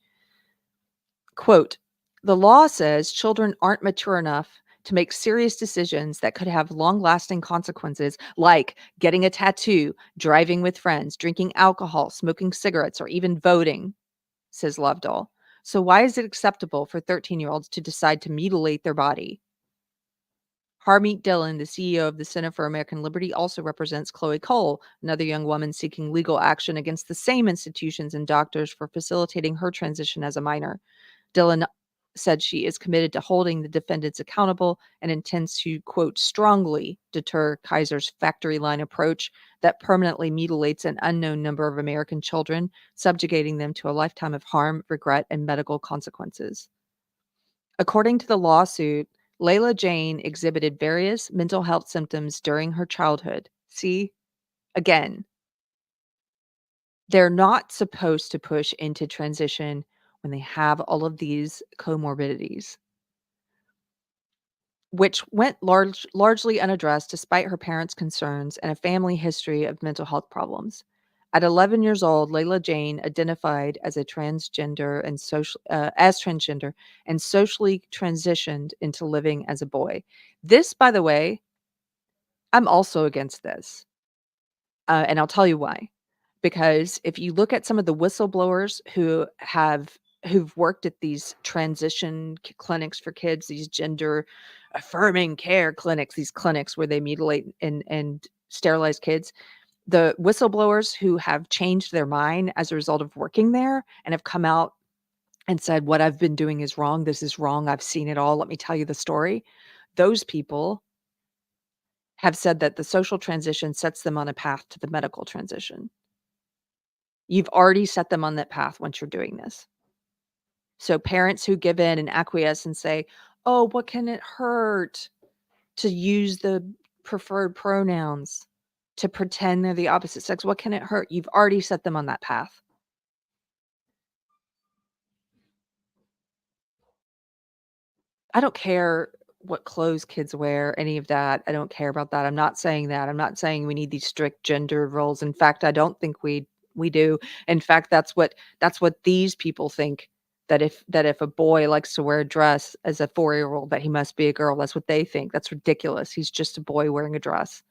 Quote, "The law says children aren't mature enough to make serious decisions that could have long-lasting consequences, like getting a tattoo, driving with friends, drinking alcohol, smoking cigarettes, or even voting," says Lovedahl. "So why is it acceptable for 13-year-olds to decide to mutilate their body?" Harmeet Dillon, the CEO of the Center for American Liberty, also represents Chloe Cole, another young woman seeking legal action against the same institutions and doctors for facilitating her transition as a minor. Dillon said she is committed to holding the defendants accountable and intends to, quote, strongly deter Kaiser's factory line approach that permanently mutilates an unknown number of American children, subjugating them to a lifetime of harm, regret, and medical consequences. According to the lawsuit, Layla Jane exhibited various mental health symptoms during her childhood. See, again, they're not supposed to push into transition when they have all of these comorbidities, which went largely unaddressed despite her parents' concerns and a family history of mental health problems. At 11 years old, Layla Jane identified as a transgender and transgender and socially transitioned into living as a boy. This, by the way, I'm also against this, and I'll tell you why. Because if you look at some of the whistleblowers who've worked at these transition clinics for kids, these gender affirming care clinics, these clinics where they mutilate and sterilize kids, the whistleblowers who have changed their mind as a result of working there and have come out and said, what I've been doing is wrong. This is wrong. I've seen it all. Let me tell you the story. Those people have said that the social transition sets them on a path to the medical transition. You've already set them on that path once you're doing this. So parents who give in and acquiesce and say, oh, what can it hurt to use the preferred pronouns, to pretend they're the opposite sex? What can it hurt? You've already set them on that path. I don't care what clothes kids wear, any of that. I don't care about that. I'm not saying that. I'm not saying we need these strict gender roles. In fact, I don't think we do. In fact, that's what these people think, that if a boy likes to wear a dress as a 4-year-old, that he must be a girl. That's what they think. That's ridiculous. He's just a boy wearing a dress.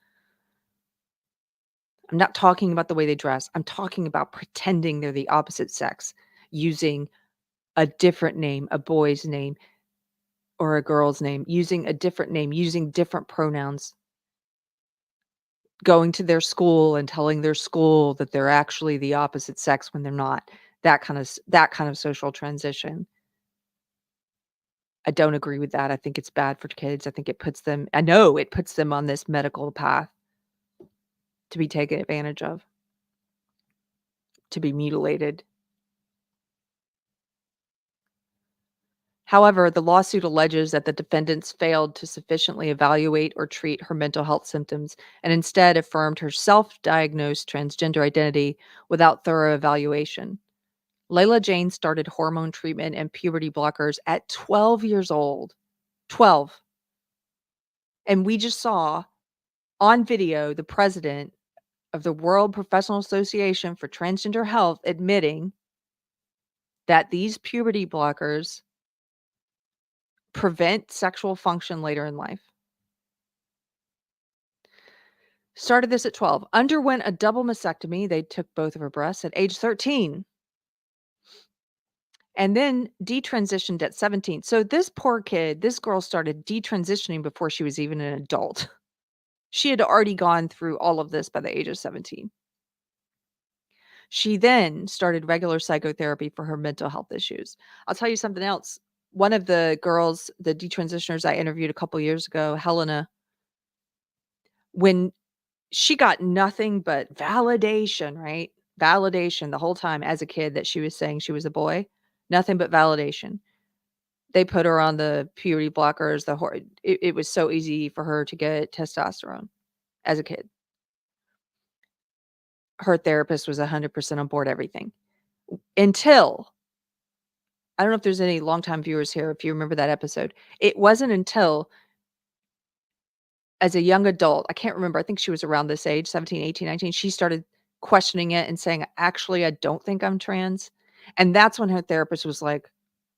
I'm not talking about the way they dress. I'm talking about pretending they're the opposite sex, using a different name, a boy's name, or a girl's name, using a different name, using different pronouns, going to their school and telling their school that they're actually the opposite sex when they're not. That kind of social transition. I don't agree with that. I think it's bad for kids. I know it puts them on this medical path to be taken advantage of, to be mutilated. However, the lawsuit alleges that the defendants failed to sufficiently evaluate or treat her mental health symptoms and instead affirmed her self-diagnosed transgender identity without thorough evaluation. Layla Jane started hormone treatment and puberty blockers at 12 years old. 12. And we just saw on video the president of the World Professional Association for Transgender Health admitting that these puberty blockers prevent sexual function later in life. Started this at 12. Underwent a double mastectomy. They took both of her breasts at age 13. And then detransitioned at 17. So this poor kid, this girl started detransitioning before she was even an adult. She had already gone through all of this by the age of 17. She then started regular psychotherapy for her mental health issues. I'll tell you something else. One of the girls, the detransitioners I interviewed a couple years ago, Helena, when she got nothing but validation, right? Validation the whole time as a kid that she was saying she was a boy. Nothing but validation. They put her on the puberty blockers. It was so easy for her to get testosterone as a kid. Her therapist was 100% on board, everything. Until, I don't know if there's any longtime viewers here, if you remember that episode. It wasn't until, as a young adult, I can't remember, I think she was around this age, 17, 18, 19, she started questioning it and saying, actually, I don't think I'm trans. And that's when her therapist was like,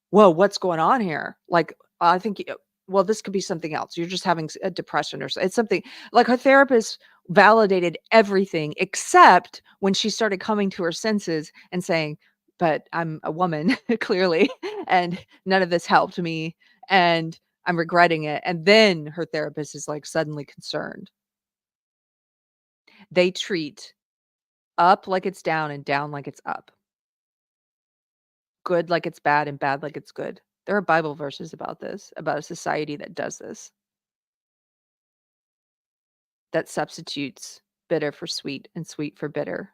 whoa, what's going on here? Like, I think, well, this could be something else. You're just having a depression or it's something. Like, her therapist validated everything except when she started coming to her senses and saying, but I'm a woman, clearly, and none of this helped me, and I'm regretting it. And then her therapist is like suddenly concerned. They treat up like it's down and down like it's up. Good like it's bad and bad like it's good. There are Bible verses about this, about a society that does this, that substitutes bitter for sweet and sweet for bitter.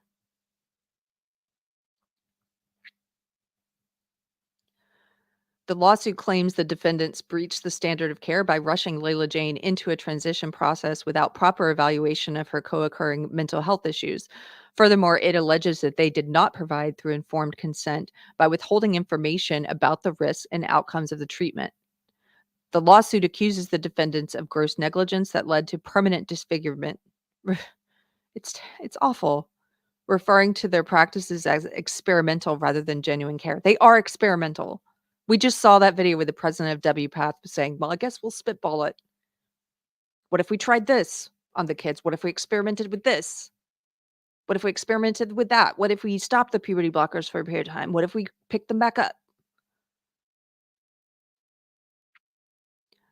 The lawsuit claims the defendants breached the standard of care by rushing Layla Jane into a transition process without proper evaluation of her co-occurring mental health issues. Furthermore, it alleges that they did not provide through informed consent by withholding information about the risks and outcomes of the treatment. The lawsuit accuses the defendants of gross negligence that led to permanent disfigurement. It's awful, referring to their practices as experimental rather than genuine care. They are experimental. We just saw that video with the president of WPATH saying, well, I guess we'll spitball it. What if we tried this on the kids? What if we experimented with this? What if we experimented with that? What if we stopped the puberty blockers for a period of time? What if we picked them back up?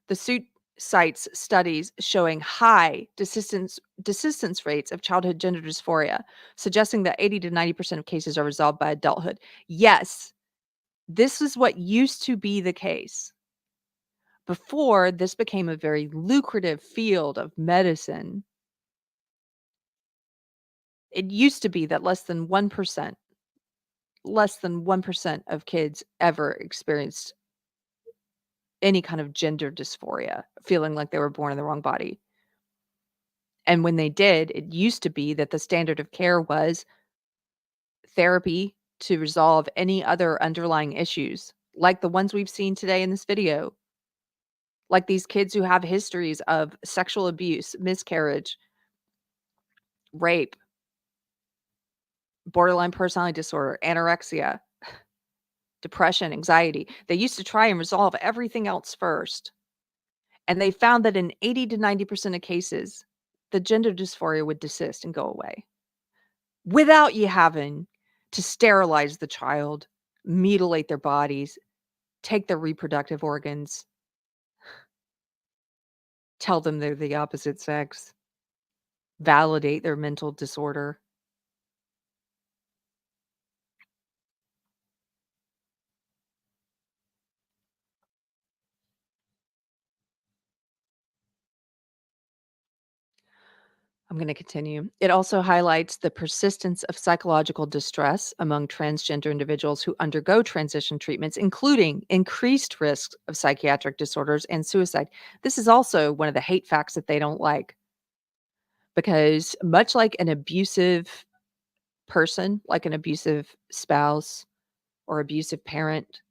The suit cites studies showing high desistance rates of childhood gender dysphoria, suggesting that 80 to 90% of cases are resolved by adulthood. Yes, this is what used to be the case. Before this became a very lucrative field of medicine, it used to be that less than 1% of kids ever experienced any kind of gender dysphoria, feeling like they were born in the wrong body. And when they did, it used to be that the standard of care was therapy to resolve any other underlying issues, like the ones we've seen today in this video, like these kids who have histories of sexual abuse, miscarriage, rape, borderline personality disorder, anorexia, depression, anxiety. They used to try and resolve everything else first. And they found that in 80 to 90% of cases, the gender dysphoria would desist and go away without you having to sterilize the child, mutilate their bodies, take their reproductive organs, tell them they're the opposite sex, validate their mental disorder. I'm going to continue. It also highlights the persistence of psychological distress among transgender individuals who undergo transition treatments, including increased risks of psychiatric disorders and suicide. This is also one of the hate facts that they don't like, because much like an abusive person, like an abusive spouse or abusive parent,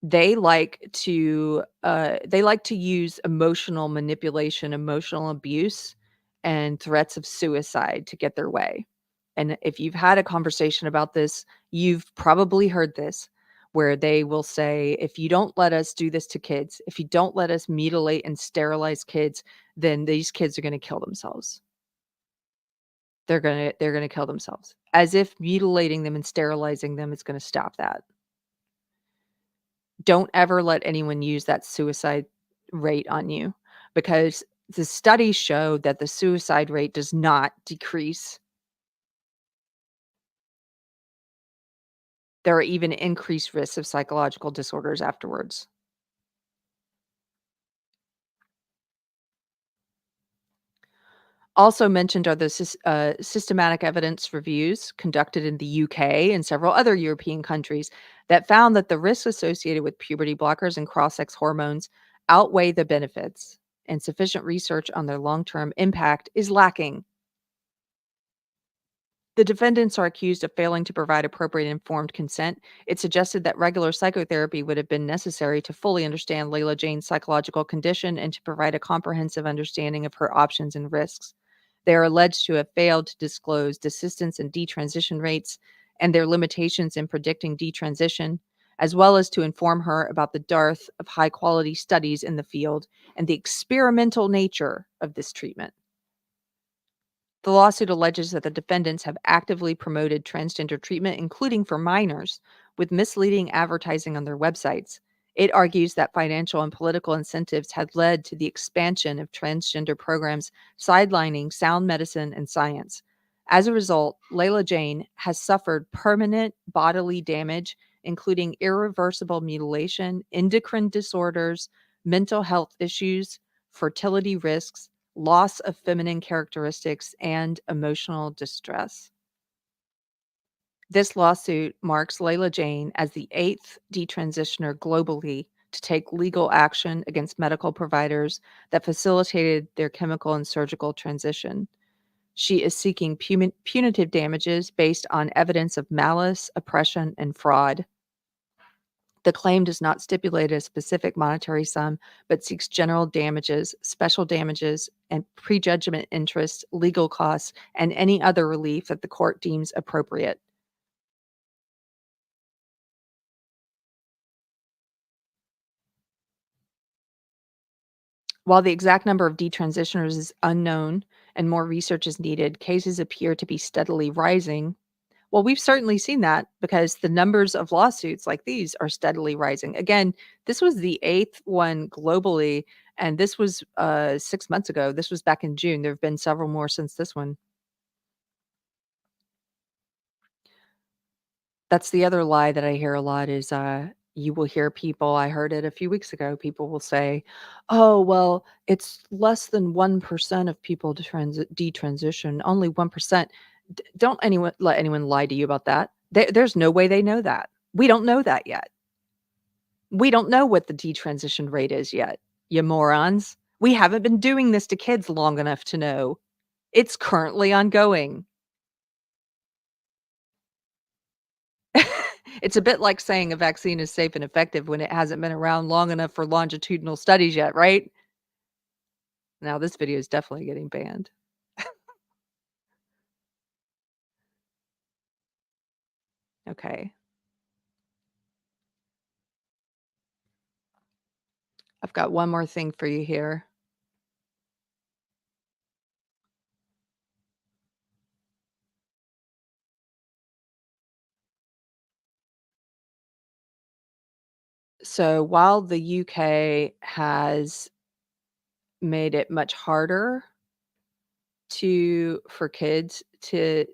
they like to use emotional manipulation, emotional abuse, and threats of suicide to get their way. And if you've had a conversation about this, you've probably heard this, where they will say, if you don't let us do this to kids, if you don't let us mutilate and sterilize kids, then these kids are going to kill themselves. They're going to kill themselves, as if mutilating them and sterilizing them is going to stop that. Don't ever let anyone use that suicide rate on you, because the studies show that the suicide rate does not decrease. There are even increased risks of psychological disorders afterwards. Also mentioned are the systematic evidence reviews conducted in the UK and several other European countries that found that the risks associated with puberty blockers and cross-sex hormones outweigh the benefits, and sufficient research on their long-term impact is lacking. The defendants are accused of failing to provide appropriate informed consent. It suggested that regular psychotherapy would have been necessary to fully understand Layla Jane's psychological condition and to provide a comprehensive understanding of her options and risks. They are alleged to have failed to disclose desistance and detransition rates and their limitations in predicting detransition, as well as to inform her about the dearth of high-quality studies in the field and the experimental nature of this treatment. The lawsuit alleges that the defendants have actively promoted transgender treatment, including for minors, with misleading advertising on their websites. It argues that financial and political incentives had led to the expansion of transgender programs, sidelining sound medicine and science. As a result, Layla Jane has suffered permanent bodily damage, including irreversible mutilation, endocrine disorders, mental health issues, fertility risks, loss of feminine characteristics, and emotional distress. This lawsuit marks Layla Jane as the 8th detransitioner globally to take legal action against medical providers that facilitated their chemical and surgical transition. She is seeking punitive damages based on evidence of malice, oppression, and fraud. The claim does not stipulate a specific monetary sum, but seeks general damages, special damages, and prejudgment interest, legal costs, and any other relief that the court deems appropriate. While the exact number of detransitioners is unknown and more research is needed, cases appear to be steadily rising. Well, we've certainly seen that because the numbers of lawsuits like these are steadily rising. Again, this was the 8th one globally, and this was 6 months ago. This was back in June. There have been several more since this one. That's the other lie that I hear a lot is, you will hear people, I heard it a few weeks ago, people will say, "Oh, well, it's less than 1% of people detransition, only 1%." Don't anyone let anyone lie to you about that. There's no way they know that. We don't know that yet. We don't know what the detransition rate is yet, you morons. We haven't been doing this to kids long enough to know. It's currently ongoing. It's a bit like saying a vaccine is safe and effective when it hasn't been around long enough for longitudinal studies yet, right? Now this video is definitely getting banned. Okay. I've got one more thing for you here. So while the UK has made it much harder for kids to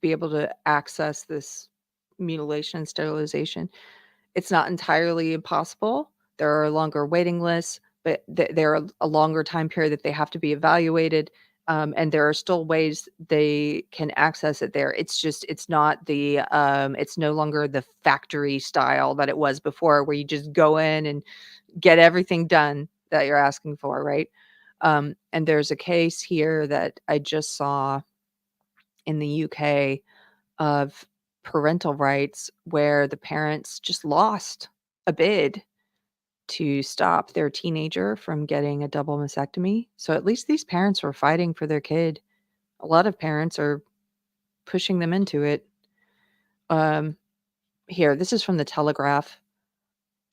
be able to access this mutilation and sterilization, it's not entirely impossible. There are longer waiting lists, but there are a longer time period that they have to be evaluated, and there are still ways they can access it there. It's not it's no longer the factory style that it was before, where you just go in and get everything done that you're asking for, right? And there's a case here that I just saw in the UK of parental rights where the parents just lost a bid to stop their teenager from getting a double mastectomy. So at least these parents were fighting for their kid. A lot of parents are pushing them into it. Here, this is from the Telegraph,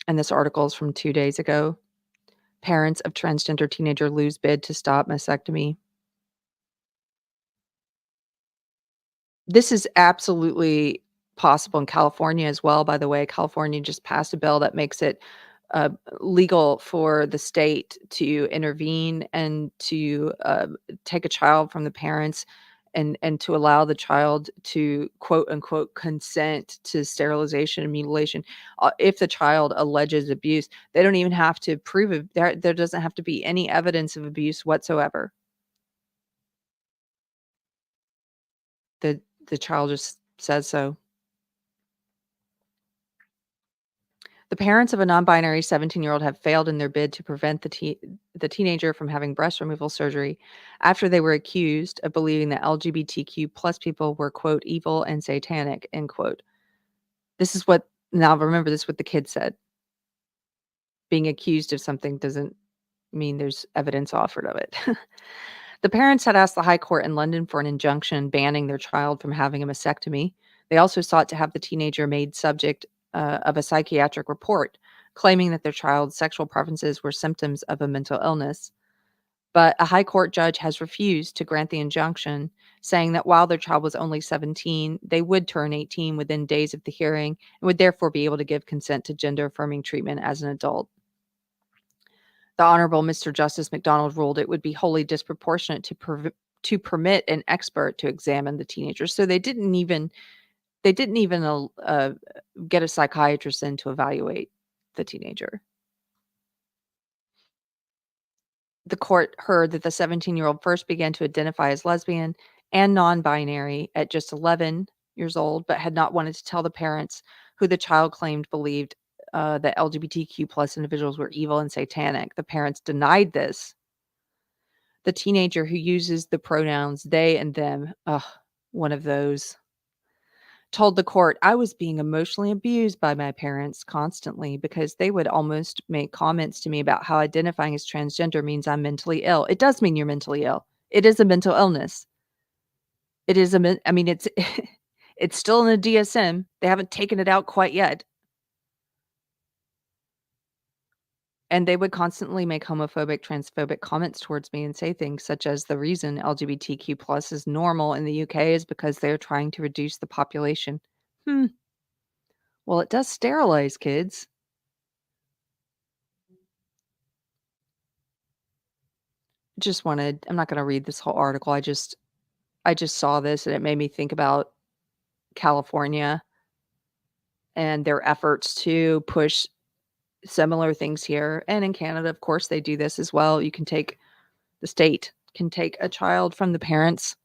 and this article is from 2 days ago. Parents of transgender teenager lose bid to stop mastectomy. This is absolutely possible in California as well, by the way. California just passed a bill that makes it uh, legal for the state to intervene and to take a child from the parents and to allow the child to quote unquote consent to sterilization and mutilation. If the child alleges abuse, they don't even have to prove it. There doesn't have to be any evidence of abuse whatsoever. The the child just says so. The parents of a non-binary 17-year-old have failed in their bid to prevent the teenager from having breast removal surgery after they were accused of believing that LGBTQ plus people were, quote, evil and satanic, end quote. This is what, now remember, this is what the kid said. Being accused of something doesn't mean there's evidence offered of it. The parents had asked the High Court in London for an injunction banning their child from having a mastectomy. They also sought to have the teenager made subject of a psychiatric report, claiming that their child's sexual preferences were symptoms of a mental illness. But a High Court judge has refused to grant the injunction, saying that while their child was only 17, they would turn 18 within days of the hearing and would therefore be able to give consent to gender affirming treatment as an adult. The Honorable Mr. Justice McDonald ruled it would be wholly disproportionate to permit an expert to examine the teenager. So they didn't even get a psychiatrist in to evaluate the teenager. The court heard that the 17-year-old first began to identify as lesbian and non-binary at just 11 years old, but had not wanted to tell the parents, who the child claimed believed that LGBTQ plus individuals were evil and satanic. The parents denied this. The teenager, who uses the pronouns they and them, one of those, told the court, "I was being emotionally abused by my parents constantly because they would almost make comments to me about how identifying as transgender means I'm mentally ill." It does mean you're mentally ill. It is a mental illness. It is I mean, it's it's still in the DSM. They haven't taken it out quite yet. And they would constantly make homophobic, transphobic comments towards me and say things such as the reason LGBTQ plus is normal in the UK is because they're trying to reduce the population. Well, it does sterilize kids. I'm not going to read this whole article. I just saw this and it made me think about California and their efforts to push similar things here. And in Canada, of course, they do this as well. The state can take a child from the parents.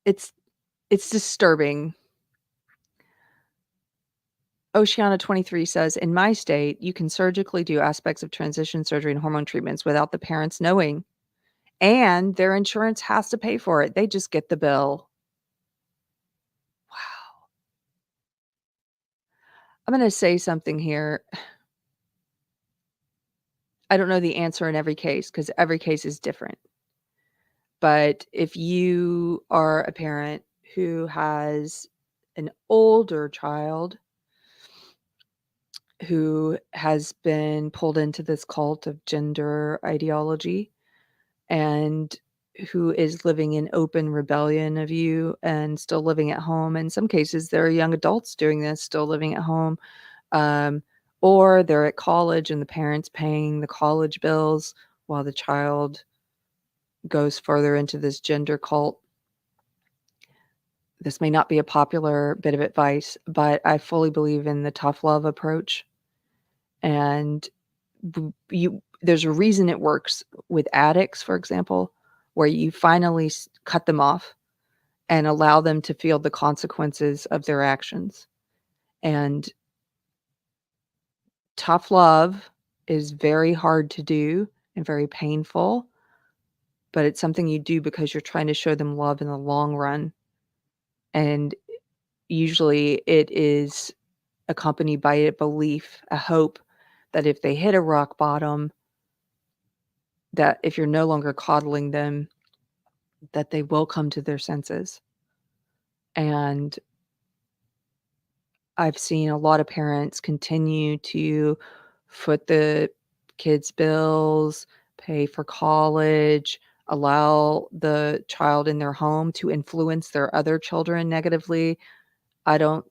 It's disturbing. Oceana 23 says, in my state, you can surgically do aspects of transition surgery and hormone treatments without the parents knowing. And their insurance has to pay for it. They just get the bill. Wow. I'm going to say something here. I don't know the answer in every case because every case is different. But if you are a parent who has an older child who has been pulled into this cult of gender ideology and who is living in open rebellion of you and still living at home. In some cases, there are young adults doing this, still living at home. Or they're at college and the parents paying the college bills while the child goes further into this gender cult. This may not be a popular bit of advice, but I fully believe in the tough love approach. And there's a reason it works with addicts, for example, where you finally cut them off and allow them to feel the consequences of their actions. And tough love is very hard to do and very painful, but it's something you do because you're trying to show them love in the long run. And usually it is accompanied by a belief, a hope that if they hit a rock bottom, that if you're no longer coddling them, that they will come to their senses. And I've seen a lot of parents continue to foot the kids' bills, pay for college, allow the child in their home to influence their other children negatively. I don't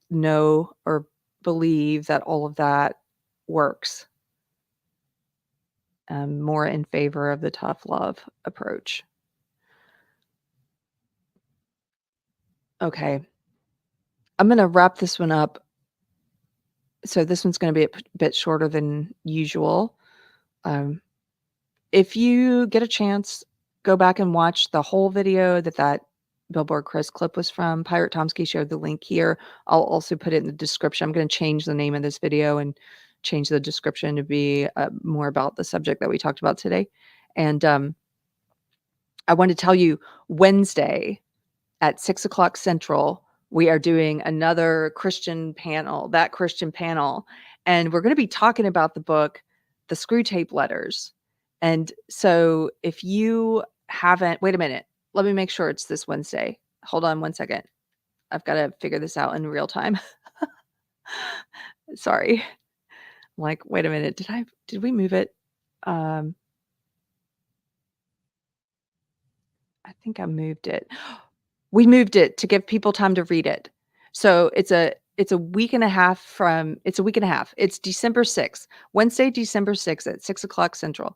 know or believe that all of that works. I'm more in favor of the tough love approach. Okay. I'm going to wrap this one up. So this one's going to be a bit shorter than usual. If you get a chance, go back and watch the whole video that Billboard Chris clip was from. Pirate Tomsky shared the link here. I'll also put it in the description. I'm going to change the name of this video and change the description to be more about the subject that we talked about today. And I want to tell you, Wednesday at 6:00 Central, we are doing another Christian panel, and we're going to be talking about the book, The Screwtape Letters. And so if you haven't, wait a minute, let me make sure it's this Wednesday. Hold on one second. I've got to figure this out in real time. Sorry. I'm like, wait a minute. Did we move it? I think I moved it. We moved it to give people time to read it. So it's a week and a half It's December 6th, Wednesday, December 6th at 6:00 Central.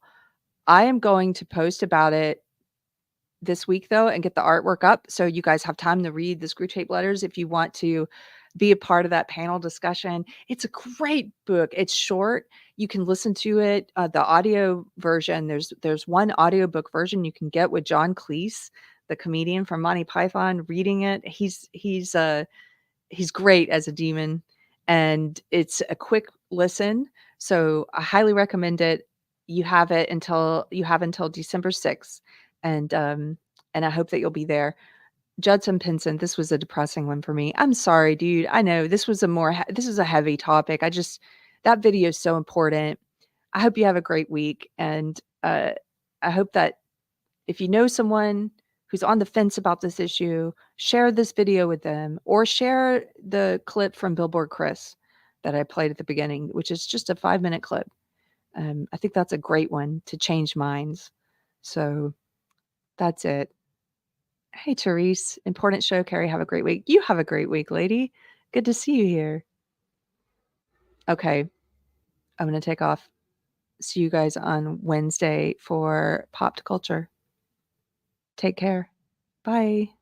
I am going to post about it this week though and get the artwork up so you guys have time to read the Screwtape Letters if you want to be a part of that panel discussion. It's a great book. It's short. You can listen to it. The audio version, there's one audiobook version you can get with John Cleese, the comedian from Monty Python, reading it. He's great as a demon, and it's a quick listen. So I highly recommend it. You have until December 6th. And I hope that you'll be there. Judson Pinson, this was a depressing one for me. I'm sorry, dude. I know this was a heavy topic. That video is so important. I hope you have a great week. And I hope that if you know someone who's on the fence about this issue, share this video with them, or share the clip from Billboard Chris that I played at the beginning, which is just a 5-minute clip. I think that's a great one to change minds. So that's it. Hey, Therese, important show. Keri, have a great week. You have a great week, lady. Good to see you here. Okay, I'm going to take off. See you guys on Wednesday for Popped Culture. Take care. Bye.